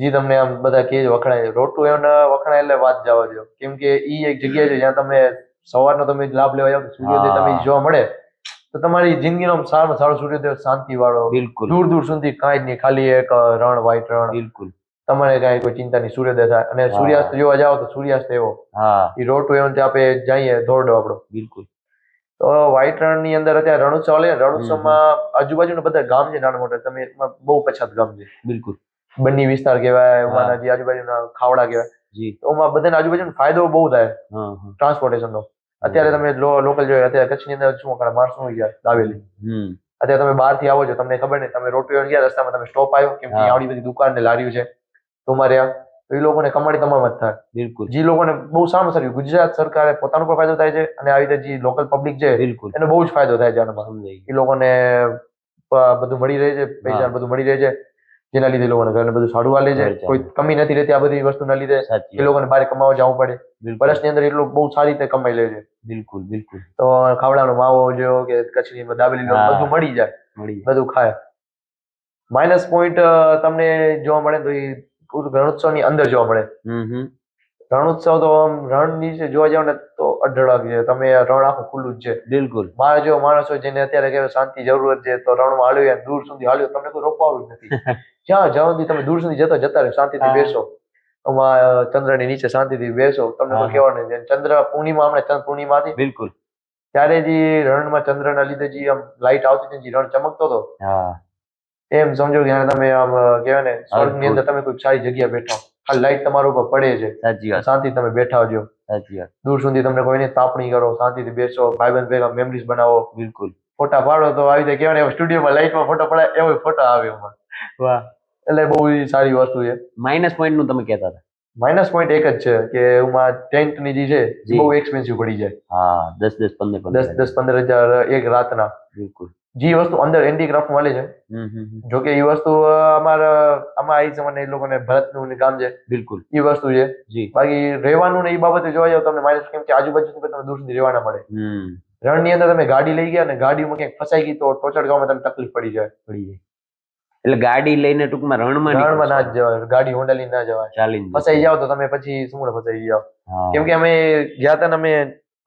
જે તમને આમ બધા કે વખણાય, રોડ ટુ હેવન વખણાય એટલે વાત જવા દો. કેમ કે ઈ એક જગ્યા છે જ્યાં તમે સવારનો તમે લાભ લેવા જાવ, સૂર્યોદય તમે જોવા મળે તો તમારી જિંદગીનો આમ સારામાં સારો સૂર્યોદય શાંતિ વાળો, બિલકુલ દૂર દૂર સુધી કાંઈ જ નહીં, ખાલી એક રણ, વ્હાઈટ રણ, બિલકુલ તમારે કાંઈ કોઈ ચિંતા નહીં, સૂર્યોદય થાય. અને સૂર્યાસ્ત જોવા જાઓ તો સૂર્યાસ્ત એવો, હા એ રોડ એવો ને આપણે જઈએ દોરડો આપણો. બિલકુલ તો વ્હાઈટ રણ ની અંદર અત્યારે રણોત્સવ ચાલે. રણોત્સવમાં આજુબાજુના બધા ગામ છે નાના મોટા, તમે એમાં બહુ પછાત ગામ છે, બિલકુલ બન્ની વિસ્તાર કહેવાય, ઉમાના જે આજુબાજુના ખાવડા કહેવાય. જી તો એમાં બધાને આજુબાજુનો ફાયદો બહુ થાય ટ્રાન્સપોર્ટેશન નો. અત્યારે તમે લોકલ જોઈએ, અત્યારે કચ્છની અંદર શું કરે, માણસો હોય ગયા દાવેલી. અત્યારે તમે બહાર થી આવો છો, તમને ખબર નહીં, તમે રોટરી ગયા રસ્તામાં તમે સ્ટોપ આવ્યો, કેમ કે આવડી બધી દુકાન ને લારીઓ છે તમારે ત્યાં, તો એ લોકોને કમાણી તમામ જ થાય. બિલકુલ જે લોકોને બહુ સારું સારું ગુજરાત સરકારે પોતાનો પણ ફાયદો થાય છે, અને આવી રીતે જે લોકલ પબ્લિક છે બિલકુલ એનો બહુ જ ફાયદો થાય છે આનામાં. એ લોકોને બધું મળી રહે છે, પૈસા બધું મળી રહે છે, જેના લીધે એ લોકોને ઘરને બધું સારું હાલે છે. કોઈ કમી નથી રહેતી આ બધી વસ્તુના લીધે. એ લોકોને બહાર કમાવા જવું પડે, વર્ષની અંદર એટલું બહુ સારી રીતે કમાઈ લે છે. બિલકુલ બિલકુલ તો ખાવડાનો માવો જો કે કચ્છની દાબેલી બધું મળી જાય, બધું ખાય. માઇનસ પોઈન્ટ તમને જોવા મળે તો એ રણોત્સવ ની અંદર જોવા મળે. રણોત્સવ તો આમ રણ નીચે જોવા જાવ ને તો અઢળક છે, તમે રણ આખું ખુલ્લું જ છે. બિલકુલ મારા જેવો માણસ હોય જેને અત્યારે કહેવાય શાંતિ જરૂરત છે, તો રણમાં હાલ્યો દૂર સુધી હાલ્યો, તમને કોઈ રોકવાનું જ નથી. જ્યાં જ્યાં સુધી તમે દૂર સુધી જતા રહે, શાંતિથી બેસો, આમાં ચંદ્રની નીચે શાંતિથી બેસો, તમને કોઈ કહેવાનું નથી. ચંદ્ર પૂર્ણિમા, હમણાં ચંદ્ર પૂર્ણિમા હતી, બિલકુલ ત્યારે જે રણમાં ચંદ્રના લીધે જે આમ લાઈટ આવતી હતી, જે રણ ચમકતો હતો, એમ સમજો કે તમે આમ કહેવાય ને સ્વર્ગની અંદર તમે કોઈ સારી જગ્યા બેઠા હો, ખાલી લાઈટ તમારા ઉપર પડે છે, સાચી વાત, શાંતિ તમે બેઠા હોજો, સાચી વાત, દૂર સુધી તમને કોઈની તાપણી કરો, શાંતિથી બેસો, ભાઈબંધ ભેગા મેમરીઝ બનાવો, બિલકુલ ફોટા પાડો. તો આવી રીતે કહેવાય ને સ્ટુડિયોમાં લાઈટમાં ફોટો પડાય એવો ફોટો આવે એમાં. વાહ, એટલે બહુ સારી વસ્તુ છે. માઇનસ પોઈન્ટ નું તમે કહેતા હતા. માઇનસ પોઈન્ટ એક જ છે કે એમાં ટેન્ટ ની જે છે બહુ એક્સપેન્સિવ પડી જાય. હા, 10-15 એક રાતના. બિલકુલ. જે વસ્તુ અંદર હેન્ડીક્રાફ્ટ મળે છે, જો કે એ વસ્તુ આમાં આવી છે, એ લોકોને ભરતનું કામ છે, બિલકુલ એ વસ્તુ છે. બાકી રહેવાનું ને એ બાબતે જોવા જાવ તમને માઇનસ, કેમ કે આજુબાજુ તમે દૂર સુધી રહેવાના મળે. રણ ની અંદર તમે ગાડી લઈ ગયા ને ગાડીમાં ક્યાંક ફસાઈ ગઈ તો ટોચડગામમાં તમને તકલીફ પડી જાય. એટલે ગાડી લઈને ટૂંકમાં રણમાં ના જ જવાય, ગાડી હોન્ડા લઈને ના જવાય. ચાલીને ફસાઈ જાવ તો તમે પછી શું ફસાઈ જાવ. કેમ કે અમે ગયા હતા ને, અમે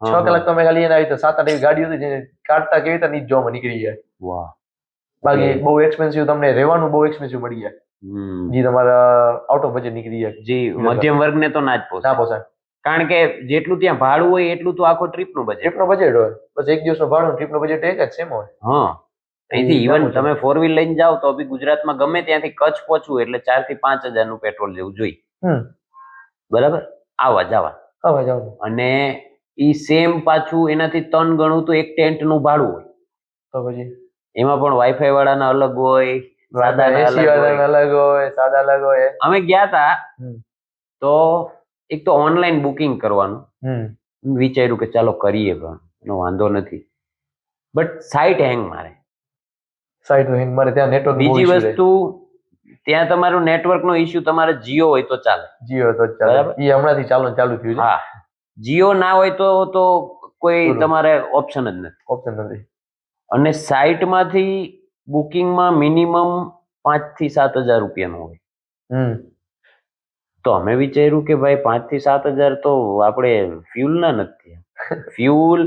6 કલાક તો અમે ખાલી એના આવી તો 7-8 એવી ગાડીઓ હતી જે કાઢતા કેવી રીતે નીચ જોવામાં નીકળી જાય. વાહ. બાકી બહુ એક્સપેન્સિવ, તમને રહેવાનું બહુ એક્સપેન્સિવ મળી જાય, જે તમારા આઉટ ઓફ બજેટ નીકળી જાય. જી, મધ્યમ વર્ગને તો ના જ પોસાય. કારણ કે જેટલું ત્યાં ભાડું હોય એટલું તો આખો ટ્રીપ નું બજેટ હોય. બસ એક દિવસનું ભાડું, ટ્રીપ નું બજેટ એક જ સેમ હોય. હા, અહીંથી ઇવન તમે 4 વ્હીલ લઈને જાઓ તો બી ગુજરાતમાં ગમે ત્યાંથી કચ્છ પહોંચવું એટલે 4 થી 5 હજારનું પેટ્રોલ જેવું જોઈએ. બરાબર, આવવા જવા. અને ઈ સેમ પાછું એનાથી 3 ગણું તો એક ટેન્ટ નું ભાડું હોય. તો પછી એમાં પણ વાઈફાઈ વાળાના અલગ હોય, અલગ હોય, સાદા અલગ હોય. અમે ગયા તા તો એક તો ઓનલાઈન બુકિંગ કરવાનું વિચાર્યું કે ચાલો કરીએ, પણ એનો વાંધો નથી, બટ સાઈટ હેંગ મારે. ત્યાં નેટવર્ક. બીજી વસ્તુ, ત્યાં તમારું નેટવર્ક નો ઇશ્યુ, તમારે જીઓ હોય તો ચાલે. જીઓ તો ચાલે, એ હમણાંથી ચાલુ થયું છે. હા, જીઓ ના હોય તો કોઈ તમારે ઓપ્શન જ નથી. અને સાઈટ માંથી બુકિંગમાં મિનિમમ 5 થી 7 હજાર રૂપિયાનું હોય. તો અમે વિચાર્યું કે ભાઈ 5 થી 7 હજાર તો આપણે ફ્યુલ ના નથી, ફ્યુલ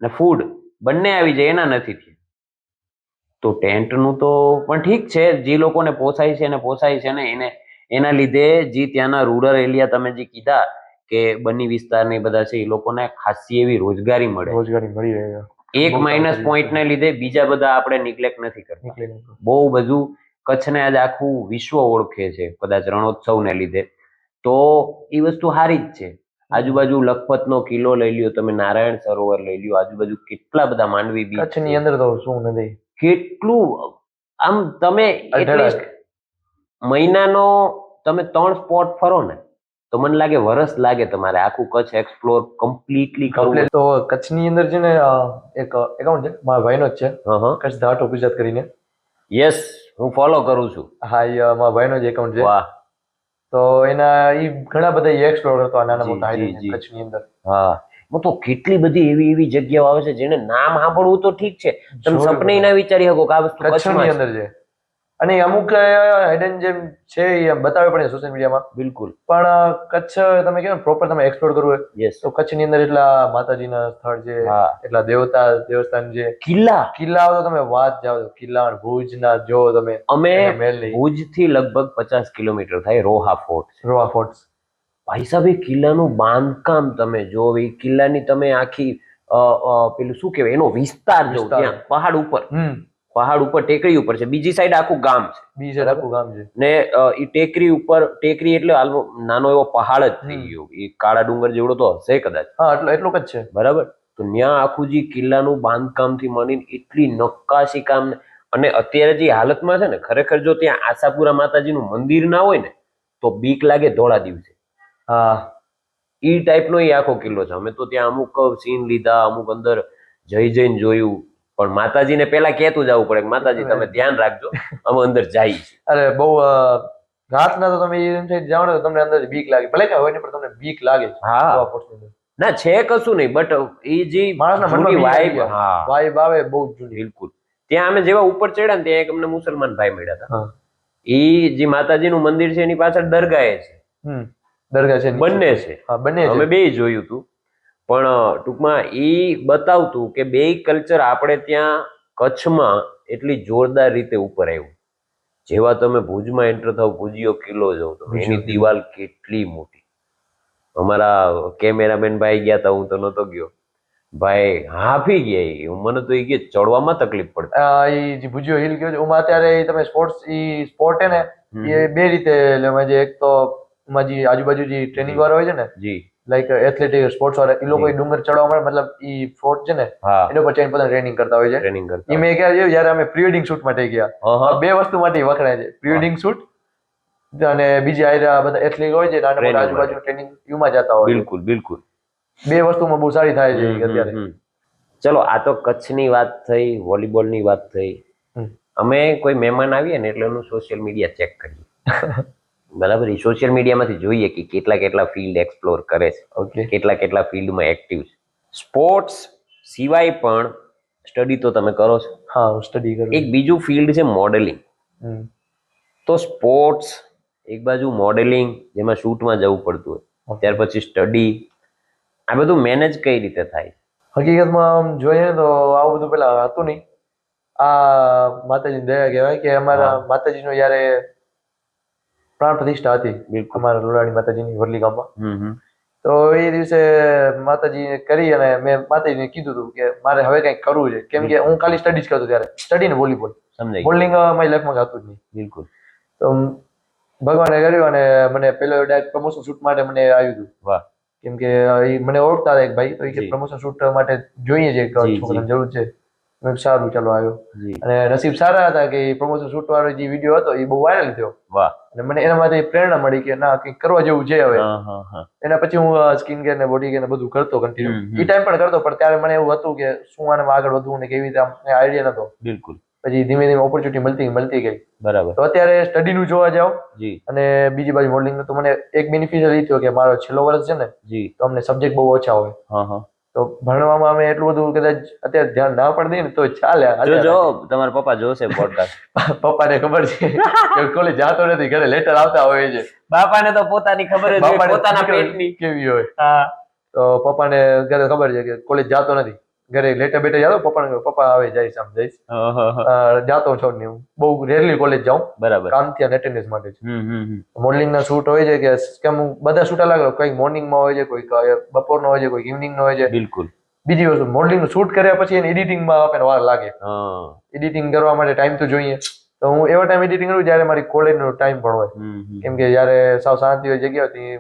ને ફૂડ બંને આવી જાય એના નથી થયા. તો ટેન્ટ નું તો પણ ઠીક છે, જે લોકોને પોસાય છે ને એને એના લીધે જે ત્યાંના રૂરલ એરિયા તમે જે કીધા કે બન્ની વિસ્તાર ને બધા છે, એ લોકોને ખાસી એવી રોજગારી મળી રહે. એક માઇનસ પોઈન્ટ ને લીધે બીજા બધા આપણે નિગ્લેક્ટ નથી કરતા. બહુ બધું કચ્છને આજ આખું વિશ્વ ઓળખે છે કદાચ રણોત્સવ ને લીધે. તો એ વસ્તુ સારી જ છે. આજુબાજુ લખપત નો કિલ્લો લઈ લ્યો તમે, નારાયણ સરોવર લઈ લ્યો, આજુબાજુ કેટલા બધા માંડવી બીચ. કચ્છની અંદર તો શું નથી, કેટલું આમ તમે એટલીસ્ટ મહિનાનો તમે 3 સ્પોટ ફરો ને તો મને લાગે વરસ લાગે તમારે આખું કચ્છ એક્સપ્લોર કમ્પ્લીટલી કરવું. તો કચ્છની અંદર છે ને એક એકાઉન્ટ છે મારા ભાઈનો જ છે, કચ્છ ધાટ ઓફિસર કરીને. યસ, હું ફોલો કરું છું. હા, એ મારા ભાઈનો જ એકાઉન્ટ છે. વાહ. તો એના ઈ ઘણા બધા એક્સપ્લોર હતો નાના મોટા કચ્છની અંદર. હા, તો કેટલી બધી એવી જગ્યાઓ આવે છે જેને નામ સાંભળવું તો ઠીક છે, તમે સપને ના વિચારી શકો કે આ વસ્તુ કચ્છની અંદર છે. અને અમુક હિડન જેમ છે એ બતાવે પડે સોશિયલ મીડિયામાં. બિલકુલ. પણ કચ્છ તમે કહો પ્રોપર તમે એક્સપ્લોર કરવું હોય યસ. તો કચ્છની અંદર એટલા માતાજીના સ્થળ છે, હા. એટલા દેવસ્થાન છે, કિલ્લા તો તમે વાત જાઓ તો કિલ્લા ભુજના જો તમે અમે એના મહેલની. ભુજ થી લગભગ 50 કિલોમીટર થાય રોહા ફોર્ટ. રોહા ફોર્ટ્સ ભાઈ સાહેબ એ કિલ્લાનું બાંધકામ તમે જો, એ કિલ્લાની તમે આખી પેલું શું કહેવાય એનો વિસ્તાર જો, વિસ્તાર. ત્યાં પહાડ ઉપર ટેકરી ઉપર છે, બીજી સાઈડ આખું ગામ છે, બીજે આખું ગામ છે. ને એ ટેકરી એટલે નાનો એવો પહાડ જ થઈ ગયો, એ કાળા ડુંગર જેવડો તો હશે કદાચ. હા એટલું જ છે. બરાબર. તો ત્યાં આખું જે કિલ્લાનું બાંધકામ થી માંડીને એટલી નક્કાશી કામ, અને અત્યારે જે હાલતમાં છે ને, ખરેખર જો ત્યાં આશાપુરા માતાજીનું મંદિર ના હોય ને તો બીક લાગે ધોળા દિવસે. હા ઈ ટાઈપનો એ આખો કિલ્લો છે. અમે તો ત્યાં અમુક સીન લીધા, અમુક અંદર જઈને જોયું, પણ માતાજીને પેલા કહેતું જવું પડે કે માતાજી તમે ધ્યાન રાખજો, અમે અંદર જઈએ છીએ. અરે બહુ રાતના તો તમે એ સાઈડ જાઓ ને તો તમને અંદર બીક લાગે, ભલે કે હોય ને પણ તમને બીક લાગે. હા ના છે કશું નહીં, બટ એ જે માણસના જૂની મનમાં વાઇબ, વાઇબ આવે બહુ જૂની. બિલકુલ. ત્યાં અમે જેવા ઉપર ચડ્યા ને ત્યાં એક અમને મુસલમાન ભાઈ મળ્યા હતા. હા. એ જે માતાજીનું મંદિર છે એની પાછળ દરગાહ છે. દરગાહ છે, બંને છે. હા બંને છે. અમે બે જોયું હતું, પણ ટૂંકમાં એ બતાવતું કે બે કલ્ચર આપણે ત્યાં કચ્છમાં એટલી જોરદાર રીતે ઉપર આવ્યું. જેવા તમે ભુજમાં એન્ટર થાવ, ભુજીયો કિલ્લો જોવો તો એની દિવાલ કેટલી મોટી. અમારા કેમેરામેન ભાઈ ગયા હતા, હું તો નતો ગયો. ભાઈ હાફી ગયા, મને તો એ કે ચડવામાં તકલીફ પડતી. એ જે ભુજીયો હિલ કયો છે એમાં અત્યારે તમે સ્પોર્ટ હે ને એ બે રીતે લેવા છે. એક તો એમાં જે આજુબાજુ જે ટ્રેનિંગ વાળા હોય છે ને, જી લાઈક એથ્લેટિક સ્પોર્ટ્સ વાળા, એ લોકો ડુંગર ચડવા માટે મતલબ ઈ ફોર્ટ છે ને એના પર જઈને પોતાની ટ્રેનિંગ કરતા હોય છે. ટ્રેનિંગ કરતા. એ મેં ક્યાં જોયું જ્યારે અમે પ્રી વેડિંગ શૂટ માટે ગયા, બે વસ્તુ માટે વખણાય છે, પ્રી વેડિંગ શૂટ અને બીજી આ બધા એથ્લેટ હોય છે નાના મોટા આજુબાજુ ટ્રેનિંગ એમાં જતા હોય. બિલકુલ બિલકુલ. બે વસ્તુમાં બહુ સારી થાય છે અત્યારે. ચલો આ તો કચ્છની વાત થઈ, વોલીબોલની વાત થઈ. અમે કોઈ મહેમાન આવીએ ને એટલે એનું સોશિયલ મીડિયા ચેક કરીએ. બરાબર. એ સોશિયલ મીડિયામાંથી જોઈએ કે કેટલા ફિલ્ડ એક્સપ્લોર કરે છે, ઓકે, કેટલા ફિલ્ડમાં એક્ટિવ છે. સ્પોર્ટ્સ સિવાય પણ સ્ટડી તો તમે કરો છો. હા હું સ્ટડી કરું. એક બીજું ફિલ્ડ છે મોડેલિંગ. તો સ્પોર્ટ્સ એક બાજુ, મોડેલિંગ જેમાં શૂટમાં જવું પડતું હોય, ત્યાર પછી સ્ટડી, આ બધું મેનેજ કઈ રીતે થાય? હકીકતમાં આમ જોઈએ તો આવું બધું પેલા હતું નહીં. આ માતાજીની દયા કહેવાય કે અમારા માતાજીનો જયારે પ્રાણ પ્રતિષ્ઠા હતી અમારા લોલાણી માતાજીની વરલી ગામમાં, તો એ દિવસે માતાજીને કરી અને મેં માતાજીને કીધું હતું કે મારે હવે કંઈક કરવું છે, કેમ કે હું ખાલી સ્ટડી જ કરતો ત્યારે, સ્ટડી ને વોલીબોલ. બોલિંગ મારી લાઈફમાં હતું જ નહીં. બિલકુલ. તો ભગવાને કર્યું અને મને પેલો ડાયરેક્ટ પ્રમોશન શૂટ માટે મને આવ્યું હતું. વાહ. કેમ કે એ મને ઓળખતા હતા એક ભાઈ, તો એ કે પ્રમોશન શૂટ માટે જોઈએ છે, છોકરાને જરૂર છે. મેં સારું ચાલો આવ્યો. અને નસીબ સારા હતા કે પ્રમોશન શૂટ વાળો જે વિડીયો હતો એ બહુ વાયરલ થયો. વાહ. અને મને એનામાંથી પ્રેરણા મળી કે ના કંઈક કરવા જેવું છે હવે. એના પછી હું સ્કિન કેર ને બોડી કેર ને બધું કરતો કન્ટિન્યુ. એ ટાઈમ પણ કરતો, પણ ત્યારે મને એવું હતું કે શું આને આગળ વધવું ને કેવી રીતે આઈડિયા નતો. બિલકુલ. પછી ધીમે ધીમે ઓપોર્ચ્યુનિટી મળતી ગઈ. બરાબર. તો અત્યારે સ્ટડીનું જોવા જાવ જી, અને બીજી બાજુ મોડલિંગનું, તો મને એક બેનિફિટ એ થયો કે મારો છેલ્લો વર્ષ છે ને, જી, તો અમને સબ્જેક્ટ બહુ ઓછા હોય. તો ભણવામાં અમે એટલું બધું કદાચ અત્યારે ધ્યાન ના પણ દઈએ ને તો ચાલે. જો તમારા પપ્પા જોશે પોડકાસ્ટ. પપ્પાને ખબર છે કે કોલેજ જાતો નથી, ઘરે લેટર આવતા હોય છે. બાપાને તો પોતાની ખબર જ હોય, પોતાના પેટની કેવી હોય. તો પપ્પાને ઘરે ખબર છે કે કોલેજ જાતો નથી, ઘરે લેટર બેટર જાતો, પપ્પાને પપ્પા આવે જઈશ આમ જઈશ, જાતો છો ને હું બહુ રેરલી કોલેજ જાઉં. બરાબર. કામથી અને એટેન્ડન્સ માટે જ. મોડલિંગ ના શૂટ હોય છે કે કેમ બધા શૂટ અલગ અલગ, કોઈક મોર્નિંગમાં હોય છે, કોઈક બપોરનો હોય છે, કોઈક ઇવનિંગ નો હોય છે. બિલકુલ. બીજી વસ્તુ મોડલિંગ નું શૂટ કર્યા પછી એને એડિટિંગમાં આપણને વાર લાગે. એડિટિંગ કરવા માટે ટાઈમ તો જોઈએ. તો હું એવો ટાઈમ એડિટિંગ કરું જ્યારે મારી કોલેજનો ટાઈમ પણ હોય. કેમ કે જયારે સાવ શાંતિ હોય જગ્યા હતી,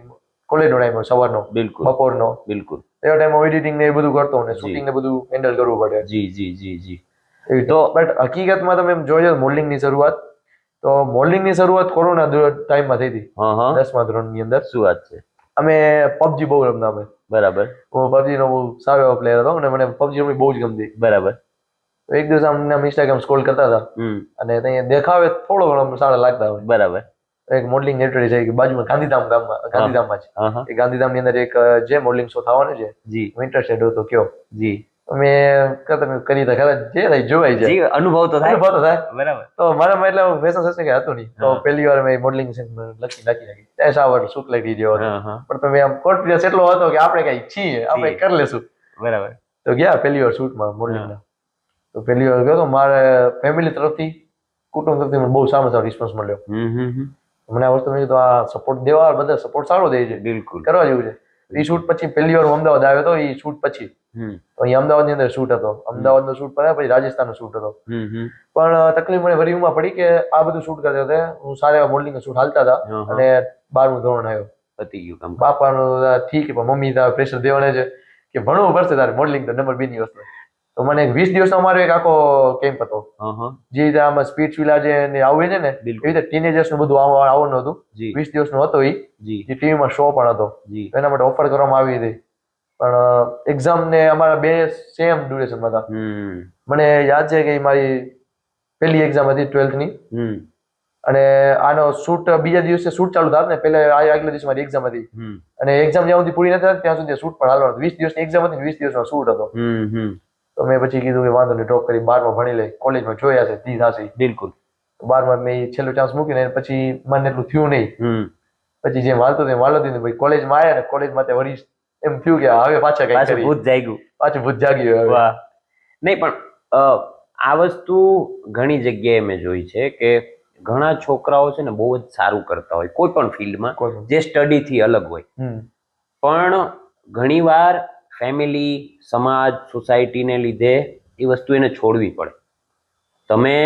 કોલેજનો ટાઈમ હોય સવારનો, બપોરનો. બિલકુલ. એવો ટાઈમ હું એડિટિંગ ને એ બધું કરતો અને શૂટિંગ ને બધું હેન્ડલ કરવું પડે. જી. તો બટ હકીકતમાં તમે એમ જોજો મોડલિંગની શરૂઆત, તો મોડલિંગની શરૂઆત કોરોના ટાઈમમાં થઈ હતી. 10મા ધોરણની અંદર. શું વાત છે. અમે પબજી બહુ રમતા અમે. બરાબર. હું પબજી નો બહુ સારો એવો પ્લેયર હતો અને મને પબજી રમવી બહુ જ ગમતી. બરાબર. તો એક દિવસ અમને ઇન્સ્ટાગ્રામ સ્ક્રોલ કરતા હતા અને ત્યાં દેખાવે થોડો ઘણો સારા લાગતા હોય. બરાબર. એક મોડલિંગ નેટવર્ક છે કે બાજુમાં ગાંધીધામમાં છે. એ ગાંધીધામની અંદર એક જે મોડલિંગ શો થવાનો છે, હું ઇન્ટરેસ્ટેડ હતો કયો. જી. મેં કરતા કરી તો ખરા જે થાય જોવાય જાય જી અનુભવ તો થાય. અનુભવ તો થાય. બરાબર. તો મારામાં એટલે ફેશન સેન્સ કઈ હતું નહીં. તો હા. પહેલી વાર મેં મોડલિંગ લખી ત્યાં સાવ શૂટ લઈ ગયો હતો. હા, હા. પણ તમે આમ કોન્ફિડન્સ એટલો હતો કે આપણે કઈ છીએ આપણે કરી લેશું. બરાબર. તો ગયા પહેલી વાર શૂટમાં મોડલિંગના. તો પહેલી વાર ગયો તો મારે ફેમિલી તરફથી કુટુંબ તરફથી મને બહુ સારો રિસ્પોન્સ મળ્યો. મને આ વસ્તુ મેં કીધું આ સપોર્ટ દેવા બધા સપોર્ટ સારો દે છે. બિલકુલ. કરવા જેવું છે. એ શૂટ પછી પહેલી વાર હું અમદાવાદ આવ્યો હતો. એ શૂટ પછી તો અહીં અમદાવાદની અંદર શૂટ હતો. અમદાવાદનો શૂટ પડ્યા પછી રાજસ્થાનનો શૂટ હતો. પણ તકલીફ મને વરી એમાં પડી કે આ બધું શૂટ કરતા હતા હું સારા એવા મોડલિંગ શૂટ હાલતા હતા અને 12મું ધોરણ આવ્યો. પતી ગયું કામ. બાપાનું ઠીક પણ મમ્મી તારે પ્રેશર દેવાને છે કે ભણવું પડશે તારે મોડલિંગ તો નંબર 2 ની વસ્તુ. તો મને 20 દિવસનો અમારો એક આખો કેમ્પ હતો. જે રીતે આમાં સ્પીચ વિલા જે આવે છે ને એ રીતે ટીનેજર્સ નું બધું આવવાનું હતું. 20 દિવસનો હતો એ જે ટીવીમાં શો પણ હતો. એના માટે ઓફર કરવામાં આવી હતી. પણ એક્ઝામ ને અમારા બે સેમ ડ્યુરેશનમાં હતા. મને યાદ છે કે મારી પહેલી એક્ઝામ હતી 12th ની અને આનો શૂટ બીજા દિવસે શૂટ ચાલુ થાય ને પહેલા આગલા દિવસે મારી એક્ઝામ હતી અને એક્ઝામ જ્યાં સુધી પૂરી નથી ત્યાં સુધી શૂટ પણ હાલવાનું. 20 દિવસની એક્ઝામ હતી 20 દિવસનો શૂટ હતો. તો મેં પછી કીધું કે વાંધો નહીં ડ્રોપ કરી 12માં ભણી લઈ કોલેજમાં જોયા છે ધી થશે. બિલકુલ. 12માં મેં છેલ્લો ચાન્સ મૂકીને પછી મને એટલું થયું નહીં. પછી જેમ હાલતું તેમ હાલતું ભાઈ કોલેજમાં આવ્યા ને કોલેજમાં તે વરી એમ થયું કે હવે પાછા કઈ પાછું ભૂત જાગ્યું. પાછું ભૂત જાગ્યું હવે. વાહ. નહીં પણ આ વસ્તુ ઘણી જગ્યાએ મેં જોઈ છે કે ઘણા છોકરાઓ છે ને બહુ જ સારું કરતા હોય કોઈ પણ ફિલ્ડમાં જે સ્ટડી થી અલગ હોય પણ ઘણીવાર ફેમિલી સમાજ સોસાયટીને લીધે એ વસ્તુ એને છોડવી પડે. તમે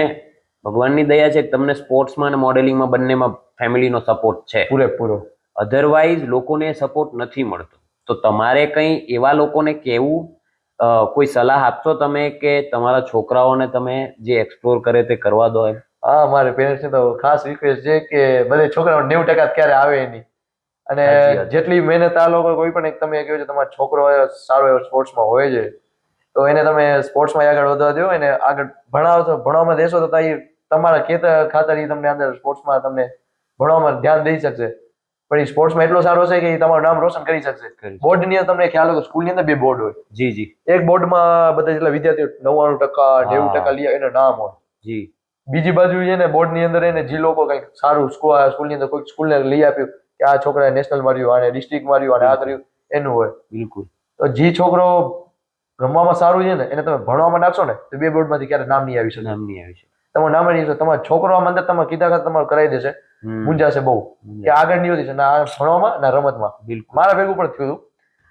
ભગવાનની દયા છે કે તમને સ્પોર્ટ્સમાં અને મોડેલિંગમાં બંનેમાં ફેમિલીનો સપોર્ટ છે પૂરેપૂરો. અધરવાઇઝ લોકોને સપોર્ટ નથી મળતો. તો તમારે કંઈ એવા લોકોને કહેવું કોઈ સલાહ આપશો તમે કે તમારા છોકરાઓને તમે જે એક્સપ્લોર કરે તે કરવા દો એમ? હા મારે પેરેન્ટ્સને તો ખાસ રિક્વેસ્ટ છે કે બધે છોકરાઓ 90% ક્યારે આવે નહીં અને જેટલી મહેનત આ લોકો કોઈ પણ એક તમે કહો છો તમારો છોકરો સારો એવો સ્પોર્ટ્સમાં હોય છે તો એને તમે સ્પોર્ટ્સમાં આગળ વધવા દો એને આગળ ભણવામાં દેશો તો તમારા ખાતર એ તમને અંદર સ્પોર્ટ્સમાં તમને ભણવામાં ધ્યાન દઈ શકશે. પણ એ સ્પોર્ટ્સમાં એટલો સારો છે કે એ તમારું નામ રોશન કરી શકશે. બોર્ડની અંદર તમને ખ્યાલ હોય સ્કૂલની અંદર 2 બોર્ડ હોય. જી. એક બોર્ડમાં બધા જેટલા વિદ્યાર્થીઓ 99% 90% લે એનું નામ હોય. જી. બીજી બાજુ છે ને બોર્ડની અંદર એને જે લોકો કંઈક સારું સ્કૂલની અંદર કોઈ સ્કૂલને લઈ આપ્યું કે આ છોકરાએ નેશનલ માર્યું આને ડિસ્ટ્રિક્ટ માર્યું અને આ કર્યું એનું હોય. બિલકુલ. તો જે છોકરો રમવામાં સારું છે ને એને તમે ભણવામાં નાખશો ને તો 2 બોર્ડમાંથી ક્યારે નામ નહીં આવી શકે. તમારું નામ નહીં આવશે. તમારા છોકરો આમ અંદર તમે કીધા તમારું કરાવી દેશે. મૂંઝાશે બહુ કે આગળ નહીં વધી છે ના ભણવામાં ના રમતમાં. મારા ભેગું પણ થયું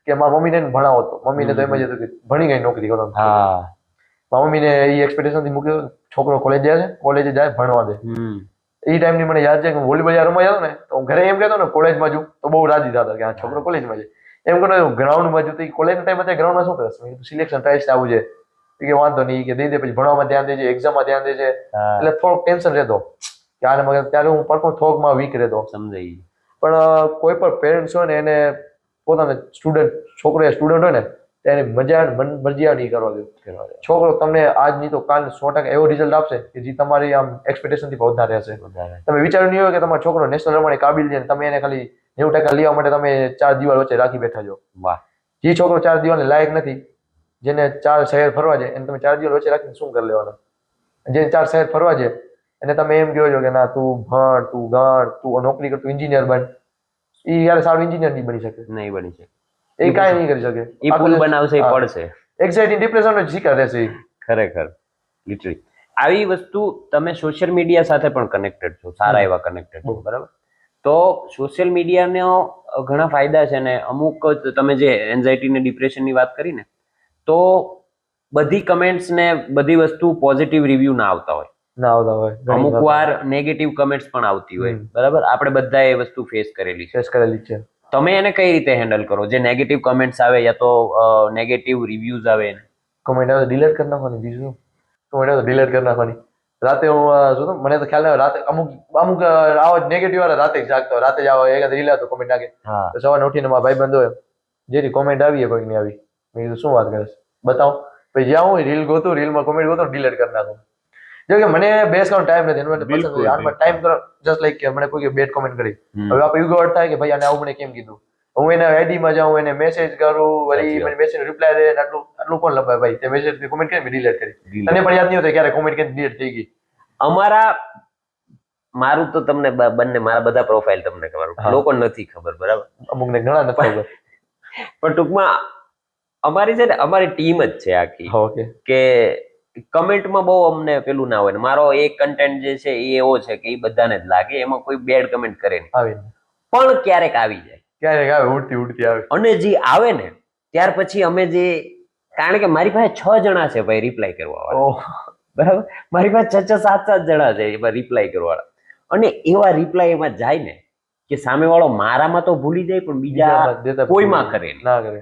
કે મારા મમ્મીને ભણાવો તો મમ્મીને તો એમ જ હતું કે ભણી ગઈ નોકરી કરો. મારા મમ્મીને એ એક્સપેક્ટેશન થી મૂક્યો છોકરો કોલેજ જાય છે કોલેજે જાય ભણવા દે. એ ટાઈમની મને યાદ છે કે વોલીબોલ રમવા જતો ને તો હું ઘરે એમ કહેતો ને કોલેજમાં જઉં તો બહુ રાજી થતા કે આ છોકરો કોલેજમાં છે એમ કરો ગ્રાઉન્ડમાં જતું કોલેજના ટાઈમ હતા ગ્રાઉન્ડમાં શું કરે સિલેક્શન ટ્રાયલ્સ આવું છે કે વાંધો નહીં કે દઈ દે પછી ભણવામાં ધ્યાન દે છે એક્ઝામમાં ધ્યાન દે છે એટલે થોડોક ટેન્શન રહેતો કે આને મગર ત્યારે હું પણ થોડોકમાં વીક રહેતો. સમજાઈ. પણ કોઈ પણ પેરેન્ટ્સ હોય ને એને પોતાના છોકરો સ્ટુડન્ટ હોય ને ત્યારે મરજિયા નહીં કરવા દો. છોકરો તમને આજ નહીં તો કાલ 100% એવો રિઝલ્ટ આપશે કે જે તમારી આમ એક્સપેક્ટેશન થી વધારે હશે. તમે વિચાર્યું નહીં હોય કે તમારો છોકરો નેશનલ રમવાની કાબિલ છે તમે એને ખાલી 90% લેવા માટે તમે 4 દિવાલ વચ્ચે રાખી બેઠા છો. વાહ. જે છોકરો 4 દિવાલને લાયક નથી જેને 4 શહેર ફરવા જાય એને તમે 4 દિવાલ વચ્ચે રાખીને શું કરી લેવાના? જેને 4 શહેર ફરવા જાય અને તમે એમ કહો છો કે ના તું ભણ તું ગણ તું નોકરી કર તું એન્જિનિયર બન એ યાર સારું એન્જિનિયર નહીં બની શકે. નહીં બની શકે. એ કાંઈ નહીં કરી શકે. એ પુલ બનાવશે એ પડશે. એક્ઝાઇટી ડિપ્રેશનનો શિકાર રહેશે. ખરેખર લિટરલી આવી વસ્તુ તમે સોશિયલ મીડિયા સાથે પણ કનેક્ટેડ છો સારા એવા કનેક્ટેડ છો બરાબર. તો સોશિયલ મીડિયાનો ઘણા ફાયદા છે ને અમુક તમે જે એન્ઝાઇટી ને ડિપ્રેશનની વાત કરી ને તો બધી કમેન્ટ્સ ને બધી વસ્તુ પોઝિટિવ રિવ્યુ ના આવતા હોય. અમુક વાર નેગેટિવ કમેન્ટ્સ પણ આવતી હોય બરાબર. આપણે બધા એ વસ્તુ ફેસ કરેલી છે. તમે એને કઈ રીતે હેન્ડલ કરો જે નેગેટિવ કમેન્ટ્સ આવે યા તો નેગેટિવ રિવ્યુઝ આવે એને? કમેન્ટ આવે ડિલીટ કરી નાખવાની. બીજું કમેન્ટ આવે ડિલીટ કરી નાખવાની. રાતે હું શું મને તો ખ્યાલ આવે રાતે અમુક આવો નેગેટિવ વાળા રાતે જાગતો રાતે જ આવો એક રીલ આવતો કમેન્ટ નાખે તો સવારે ઉઠીને મારા ભાઈબંધ હોય જેથી કોમેન્ટ આવી કોઈક ની આવી મેં કીધું શું વાત કરે બતાવો પછી જ્યાં હું રીલ ગોતું રીલમાં કોમેન્ટ ગોતો ડિલીટ કરી નાખું. જો કે મને બેસ કરવાનો ટાઈમ નથી ટાઈમ કરો જસ્ટ લાઈક કે મને કોઈ બેડ કોમેન્ટ કરી હવે આપણે યુગો થાય કે ભાઈ આને આવું મને કેમ કીધું હું એના આઈડી માં જાઉં, એને મેસેજ કરું, વળી મને મેસેજ રિપ્લાય દે, આટલું આટલું કોણ લખાય ભાઈ? તે મેસેજ કોમેન્ટ કરી ડિલીટ કરી. તને પણ યાદ નહીં હોતું ક્યારે કોમેન્ટ કરી ડિલીટ થઈ ગઈ? મારું તો તમને બંને મારા બધા પ્રોફાઇલ તમને ખબર, લોકો નથી ખબર, બરાબર? અમુકને ઘણા નથી ખબર. પણ ટૂંકમાં અમારી છે ને, અમારી ટીમ જ છે આખી, ઓકે, કે કમેન્ટમાં બહુ અમને પેલું ના હોય. મારો એક કન્ટેન્ટ જે છે એ એવો છે કે એ બધાને જ લાગે, એમાં કોઈ બેડ કમેન્ટ કરે નહીં. આવી પણ ક્યારેક આવી જાય, ક્યારેક આવે, ઉડતી ઉડતી આવે. અને જે આવે ને ત્યાર પછી અમે જે, કારણ કે મારી પાસે 6 જણા છે ભાઈ રિપ્લાય કરવા વાળા, બરાબર? મારી પાસે 6-7 જણા છે એમાં રિપ્લાય કરવા વાળા, અને એવા રિપ્લાય એમાં જાય ને કે સામે વાળો મારામાં તો ભૂલી જાય પણ બીજા કોઈમાં કરે નહીં. ના કરે,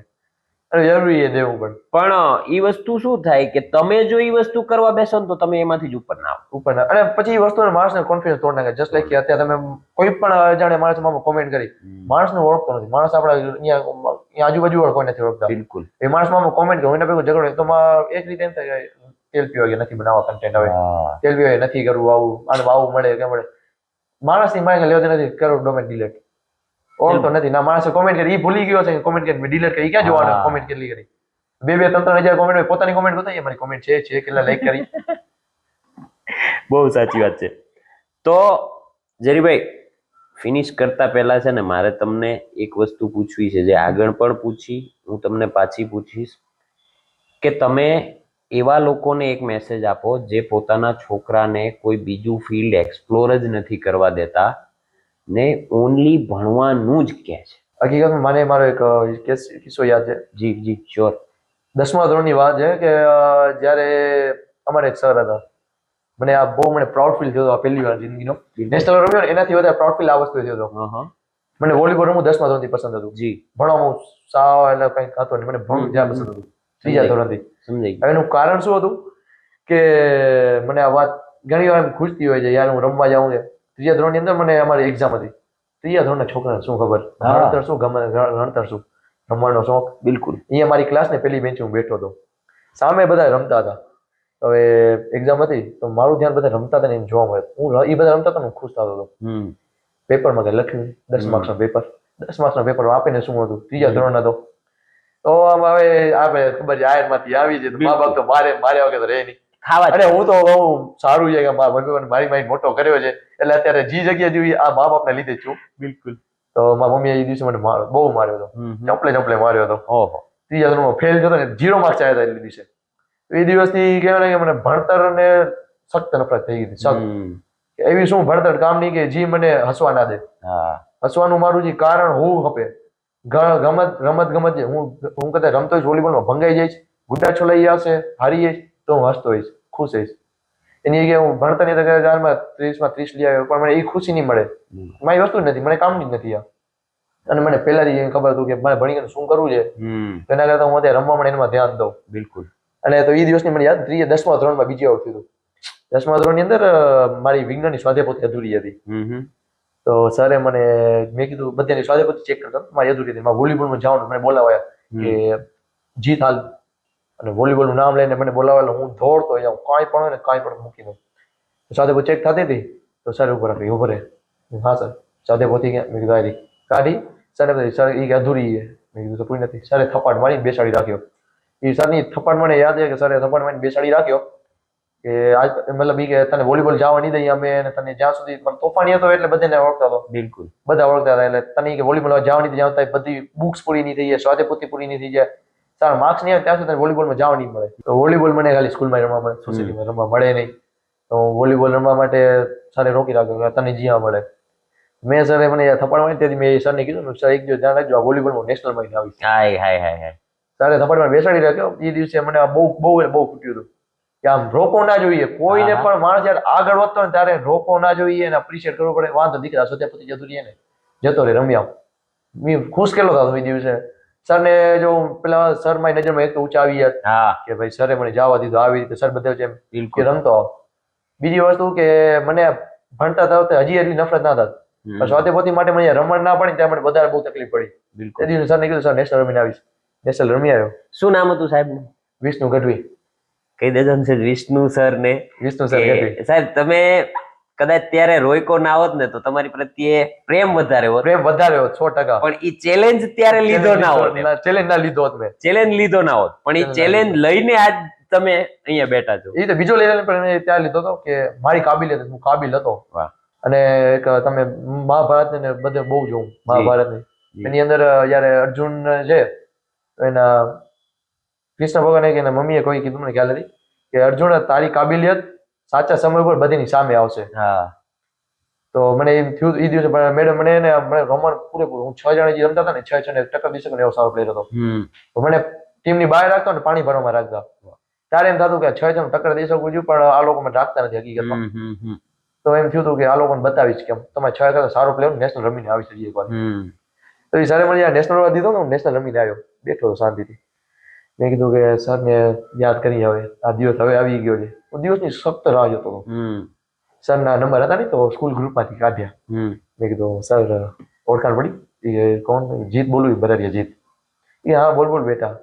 અને જરૂરી એ દેવું પણ એ વસ્તુ શું થાય કે તમે જો એ વસ્તુ કરવા બેસો ને તો તમે એમાંથી જ ઉપર ના આવો. ઉપર ના, અને પછી એ વસ્તુને માણસને કોન્ફિડન્સ તોડ નાખે. જસ્ટ લાઈક અત્યારે તમે કોઈ પણ અજાણે માણસમાં કોમેન્ટ કરી, માણસને ઓળખતો નથી, માણસ આપણા અહીંયા આજુબાજુ વાળા કોઈ નથી ઓળખતા. બિલકુલ. એ માણસમાં કોમેન્ટ કરો, એના ભેગો ઝઘડો, તો એક રીતે એમ થાય કે તેલ પીવા ગયા, નથી બનાવવા કન્ટેન્ટ, હવે તેલ પીવા નથી કરવું, આવું આને આવું મળે કે મળે. માણસની માહિતી લેવા નથી, કરો ડોમેન ડિલીટ. ઓળખતો નથી ના, માણસે કોમેન્ટ કરી, એ ભૂલી ગયો છે કોમેન્ટ કરી ડિલીટ કરી, ક્યાં જોવાનું કોમેન્ટ કેટલી કરી? 2-3 હજાર કોમેન્ટ હોય, પોતાની કોમેન્ટ બતાવીએ, મારી કોમેન્ટ છે કેટલા લાઈક કરી. બહુ સાચી વાત છે. તો જેરીભાઈ, ફિનિશ કરતા પહેલા છે ને મારે તમને એક વસ્તુ પૂછવી છે, જે આગળ પણ પૂછી, હું તમને પાછી પૂછીશ, કે તમે એવા લોકોને એક મેસેજ આપો જે પોતાના છોકરાને કોઈ બીજું ફિલ્ડ એક્સપ્લોર જ નથી કરવા દેતા ને ઓનલી ભણવાનું જ કહે છે. હકીકતમાં મને મારો એક કિસ્સો યાદ છે. જી જી શ્યોર. 10મા ધોરણની વાત છે કે જ્યારે અમારે એક સર હતા, મને આ બહુ મને પ્રાઉડ ફીલ થયો હતો પહેલી વાર જિંદગીનો. નેશનલ રમ્યો ને એનાથી વધારે પ્રાઉડ ફીલ આ વસ્તુ થયો હતો. મને વોલીબોલ રમવું 10મા ધોરણથી પસંદ હતું. જી. ભણવામાં સાવ એટલે કંઈક હતો નહીં, મને ભણવું જ્યાં પસંદ હતું 3જા ધોરણથી. સમજાઈ. એનું કારણ શું હતું કે મને આ વાત ઘણી વાર ખુશતી હોય છે, યાર હું રમવા જાઉં છે. 3જા ધોરણની અંદર મને અમારી એક્ઝામ હતી. 3જા ધોરણના છોકરાને શું ખબર, ભણતર શું, ગણતર શું, રમવાનો શોખ. બિલકુલ. અહીંયા મારી ક્લાસને પેલી બેન્ચે હું બેઠો હતો, સામે બધા રમતા હતા. હવે એક્ઝામ હતી તો મારું ધ્યાન બધા રમતા હતા ને એમ જોવા મળે. હું એ બધા રમતા હતા, હું ખુશ થતો હતો. પેપરમાં કઈ લખ્યું 10 માર્ક્સનો પેપર, 10 માર્ક્સનો પેપર આપીને શું હતું, 3જા ધોરણ હતો. તો આમ હવે આપણે ખબર છે આયરમાંથી આવી છે, મા બાપ તો મારે વગર રહે નહીં. અને હું તો કહું સારું છે કે મારી માઇન્ડ મોટો કર્યો છે, એટલે અત્યારે જે જગ્યા જોઈ આ મા બાપને લીધે જ છું. બિલકુલ. તો મારા મમ્મીએ એ દિવસે મને બહુ માર્યો હતો, ચપલે માર્યો હતો. ઓહો. 3જા ધોરણમાં ફેલ થયો ને, 0 માર્ક્સ આવ્યા હતા એ દિવસે. એ દિવસથી કહેવાય કે મને ભણતર અને સખ્ત નફરત થઈ ગઈ. સખ્ત એવી શું ભણતર કામ નહીં કે જે મને હસવા ના દે. હસવાનું મારું જે કારણ હું હપે રમત હું કદાચ રમતો હોઈશ, વોલીબોલમાં ભંગાઈ જઈશ, ગુड्डा છોલાઈ જશે, હારી જઈશ, તો હું હસતો હોઈશ, ખુશ હોઈશ. એની જગ્યાએ હું ભણતરની 30 લઈ આવ્યો, પણ મને એ ખુશી નહીં મળે. મારી વસ્તુ જ નથી, મને કામની જ નથી આ. અને મને પહેલાથી ખબર હતું કે મારે ભણીને શું કરવું છે, એના કરતા હું અત્યારે રમવા મને એમાં ધ્યાન દઉં. બિલકુલ. અને તો એ દિવસની મને યાદ, 10મા ધોરણમાં બીજી વાર થયું હતું. 10મા ધોરણની અંદર મારી વિજ્ઞાનની સ્વાધ્યાય પોથી અધૂરી હતી. તો સરે મેં કીધું બધાની સ્વાધ્યાય પોથી ચેક કરતા, મારી અધૂરી હતી. મારે વોલીબોલમાં જવાનું, મને બોલાવાયા કે જીત હાલ, અને વોલીબોલનું નામ લઈને મને બોલાવેલો. હું દોડતો જાઉં, કાંઈ પણ હોય ને કાંઈ પણ મૂકી દઉં. સ્વાધ્યાય ચેક થતી હતી તો સર ઉપર રાખી, ઉભો રહે. હા સર, સ્વાધ્યાય પોથી ગયા? મેં કીધું કાઢી. સર એ કે અધૂરી છે. મેં કીધું તો પૂરી નથી. સરે થપ્પડ મારી બેસાડી રાખ્યો. એ સરની થપ્પડ મને યાદ છે કે સરે થપ્પડ મારીને બેસાડી રાખ્યો કે આજ મતલબ એ કે તને વોલીબોલ જવા નહીં દઈએ અમે, અને તને જ્યાં સુધી તોફાની હતો એટલે બધાને ઓળખતા હતો. બિલકુલ. બધા ઓળખતા હતા, એટલે તને કે વોલીબોલ જવા નહીં જતા, બધી બુક્સ પૂરી નહીં થઈ જાય, સ્વાધ્યાય પોથી પૂરી નહીં થઈ જાય, સારા માર્ક્સ નહીં આવે ત્યાં સુધી તને વોલીબોલમાં જવા નહીં મળે. તો વોલીબોલ મને ખાલી સ્કૂલમાં રમવા મળે, સોસાયટીમાં રમવા મળે નહીં. તો વોલીબોલ રમવા માટે સરે રોકી રાખ્યો કે તને જ્યાં મળે. મેં સરે મને થપ્પડ મારી, તેથી મેં સરને કીધું સર એક દિવસ ધ્યાન રાખજો, આ વોલીબોલમાં નેશનલમાં આવીશ. સરે થપ્પડ માં બેસાડી રાખ્યો. એ દિવસે મને બહુ ખૂટ્યું હતું કે આમ રોકો ના જોઈએ કોઈને પણ. માણસ જયારે આગળ વધતો ને ત્યારે રોકો ના જોઈએ અને એપ્રિશિએટ કરવું પડે. વાંધો દીકરા સ્વાધ્યાય પોથી જતું રહીએ ને, જતો રહે રમ્યા. મેં ખુશ કેટલો થતો એ દિવસે. સરને જો પેલા સર મારી નજરમાં એક તો ઊંચા આવી ગયા કે ભાઈ સરે મને જવા દીધો, આવી રીતે સર બધા જેમ કે રમતો. બીજી વસ્તુ કે મને ભણતા હતા હજી એટલી નફરત ના થતી, સ્વાધ્યાય પોથી માટે મને રમણ ના પડી ત્યાં મને વધારે બહુ તકલીફ પડી. તે દિવસે સરને કીધું સર નેશનલ રમીને આવીશ. નેશનલ રમી આવ્યો. શું નામ હતું સાહેબ? વિષ્ણુ ગઢવી. કહી દેજો ને વિષ્ણુ સર ને. વિષ્ણુ સર ગઢવી. સાહેબ તમે કદાચ ત્યારે રોયકો ના હોત ને તો તમારી પ્રત્યે પ્રેમ વધારે હોત, પ્રેમ વધારે હોત 100%. પણ ઈ ચેલેન્જ ત્યારે લીધો ના હોત, ચેલેન્જ ના લીધો હોત મેં, ચેલેન્જ લીધો ના હોત, પણ ઈ Challenge ના ચેલેન્જ લીધો. લઈને આજ તમે અહીંયા બેઠા છો. એ તો બીજો લેવલ પણ મેં ત્યાં લીધો હતો કે મારી કાબિલિયત હતી, હું કાબિલ હતો. વાહ. અને એક તમે મહાભારત ને બધે બહુ જોઉં મહાભારતની, એની અંદર જયારે અર્જુન છે એના કૃષ્ણ ભગવાને કે એના મમ્મીએ કોઈ કીધું મને ખ્યાલ નથી કે અર્જુન તારી કાબિલિયત સાચા સમય પર બધીની સામે આવશે. હા. તો મને એમ થયું એ દિવસે મેડમ મને એને મને રમણ પૂરેપૂરું, હું 6 જણા જે રમતા હતા ને 6 જણે ટક્કર દઈ શકું એવો સારો પ્લેયર હતો. તો મને ટીમની બહાર રાખતો ને પાણી ભરવામાં રાખતા. ત્યારે એમ થતું કે 6 જણ ટક્કર દઈ શકું છું, પણ આ લોકો મને રાખતા નથી હકીકતમાં. તો એમ થયું હતું કે આ લોકોને બતાવીશ કે તમે 6 કરતા સારો પ્લેયર નેશનલ રમીને આવી શકીએ એકવાર. તો એ સરે મને નેશનલ રમવા દીધો ને, હું નેશનલ રમીને આવ્યો, બેઠો હતો શાંતિથી. મેં કીધું કે સરને યાદ કરી હવે આ દિવસ હવે આવી ગયો છે. હું દિવસની સખ્ત રાહ જોતો હતો. સરના નંબર હતા ને તો સ્કૂલ ગ્રુપમાંથી કાઢ્યા. મેં કીધું સર ઓળખાણ પડી? એ કોણ? જીત બોલું, બરાડિયા જીત. એ હા બોલ બોલ બેટા.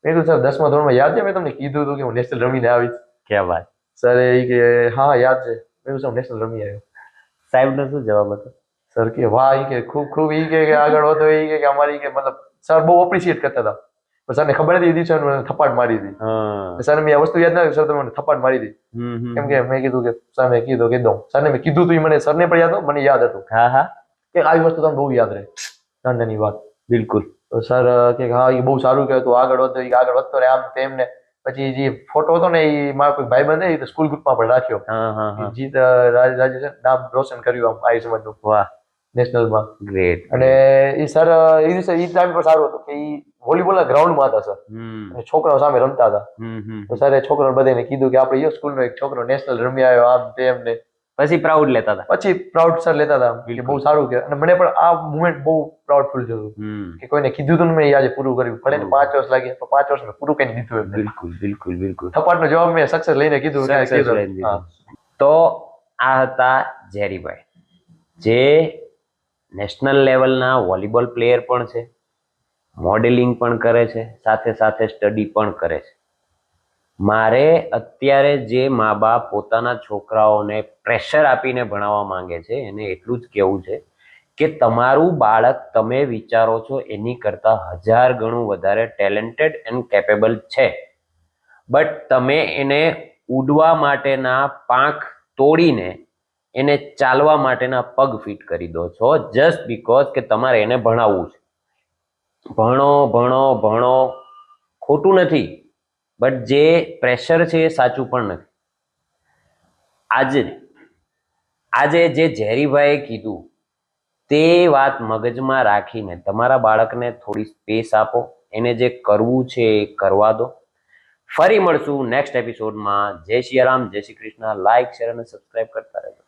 મેં કીધું સર 10મા ધોરણમાં યાદ છે મેં તમને કીધું હતું કે હું નેશનલ રમીને આવીશ? ક્યાં વાત. સર એ કે હા યાદ છે. મેં કીધું સર હું નેશનલ રમી આવ્યો. સાહેબનો શું જવાબ હતો? સર કે વાહ, એ કે ખૂબ ખૂબ, એ કે આગળ વધો, એ કે અમારી કે મતલબ સર બહુ એપ્રિશિએટ કરતા હતા. પણ સરને ખબર હતી એ દિવસે મને થપ્પડ મારી હતી. સર મેં આ વસ્તુ યાદ ના કરી, સર તમે મને થપ્પડ મારી હતી. કેમ કે મેં કીધું કે સર મેં કીધું કહી દઉં. સરને મેં કીધું હતું, મને સરને પણ યાદ હતું, મને યાદ હતું. હા હા, કે આવી વસ્તુ તમને બહુ યાદ રહે, નાની વાત. બિલકુલ. તો સર કે હા એ બહુ સારું કહેતું, આગળ વધો, એ આગળ વધતો રહે આમ તેમ ને. પછી જે ફોટો હતો ને એ મારા કોઈ ભાઈબંધ છે, એ તો સ્કૂલ ગ્રુપમાં પણ રાખ્યો. જીત રાજે છે નામ રોશન કર્યું આમ આઈ સમાજનું. વાહ. નેશનલમાં. ગ્રેટ. અને એ સર એ દિવસે એ ટાઈમ પર સારું હતું કે એ વોલીબોલના ગ્રાઉન્ડમાં હતા સર, અને છોકરાઓ સામે રમતા હતા. તો સરે છોકરાઓ બધાને કીધું કે આપણે સ્કૂલનો એક છોકરો નેશનલ રમી આવ્યો આમ તેમ ને. પછી પ્રાઉડ લેતા હતા. પછી પ્રાઉડ સર લેતા હતા કે બહુ સારું કે. અને મને પણ આ મુમેન્ટ બહુ પ્રાઉડફુલ થયું કે કોઈને કીધું હતું ને મેં આજે પૂરું કર્યું. ભલે ને 5 વર્ષ લાગ્યા, તો 5 વર્ષ મેં પૂરું કરી દીધું એમને. બિલકુલ બિલકુલ બિલકુલ. થપ્પડનો જવાબ મેં સક્સેસ લઈને કીધું. તો આ હતા ઝેરીભાઈ, જે નેશનલ લેવલના વોલીબોલ પ્લેયર પણ છે, મોડેલિંગ પણ કરે છે, સાથે સાથે સ્ટડી પણ કરે છે. મારે અત્યારે જે મા બાપ પોતાના છોકરાઓને પ્રેશર આપીને ભણાવવા માંગે છે એને એટલું જ કહેવું છે કે તમારું બાળક તમે વિચારો છો એની કરતાં 1000 ગણું વધારે ટેલેન્ટેડ એન્ડ કેપેબલ છે, બટ તમે એને ઉડવા માટેના પાંખ તોડીને એને ચાલવા માટેના પગ ફિટ કરી દો છો, જસ્ટ બીકોઝ કે તમારે એને ભણાવવું છે. ભણો ભણો ભણો, ખોટું નથી, બટ જે પ્રેશર છે એ સાચું પણ નથી. આજે જે ઝેરીભાઈએ કીધું તે વાત મગજમાં રાખીને તમારા બાળકને થોડી સ્પેસ આપો, એને જે કરવું છે એ કરવા દો. ફરી મળશું નેક્સ્ટ એપિસોડમાં. જય શ્રી રામ, જય શ્રી કૃષ્ણ. લાઈક, શેર અને સબસ્ક્રાઈબ કરતા રહેજો.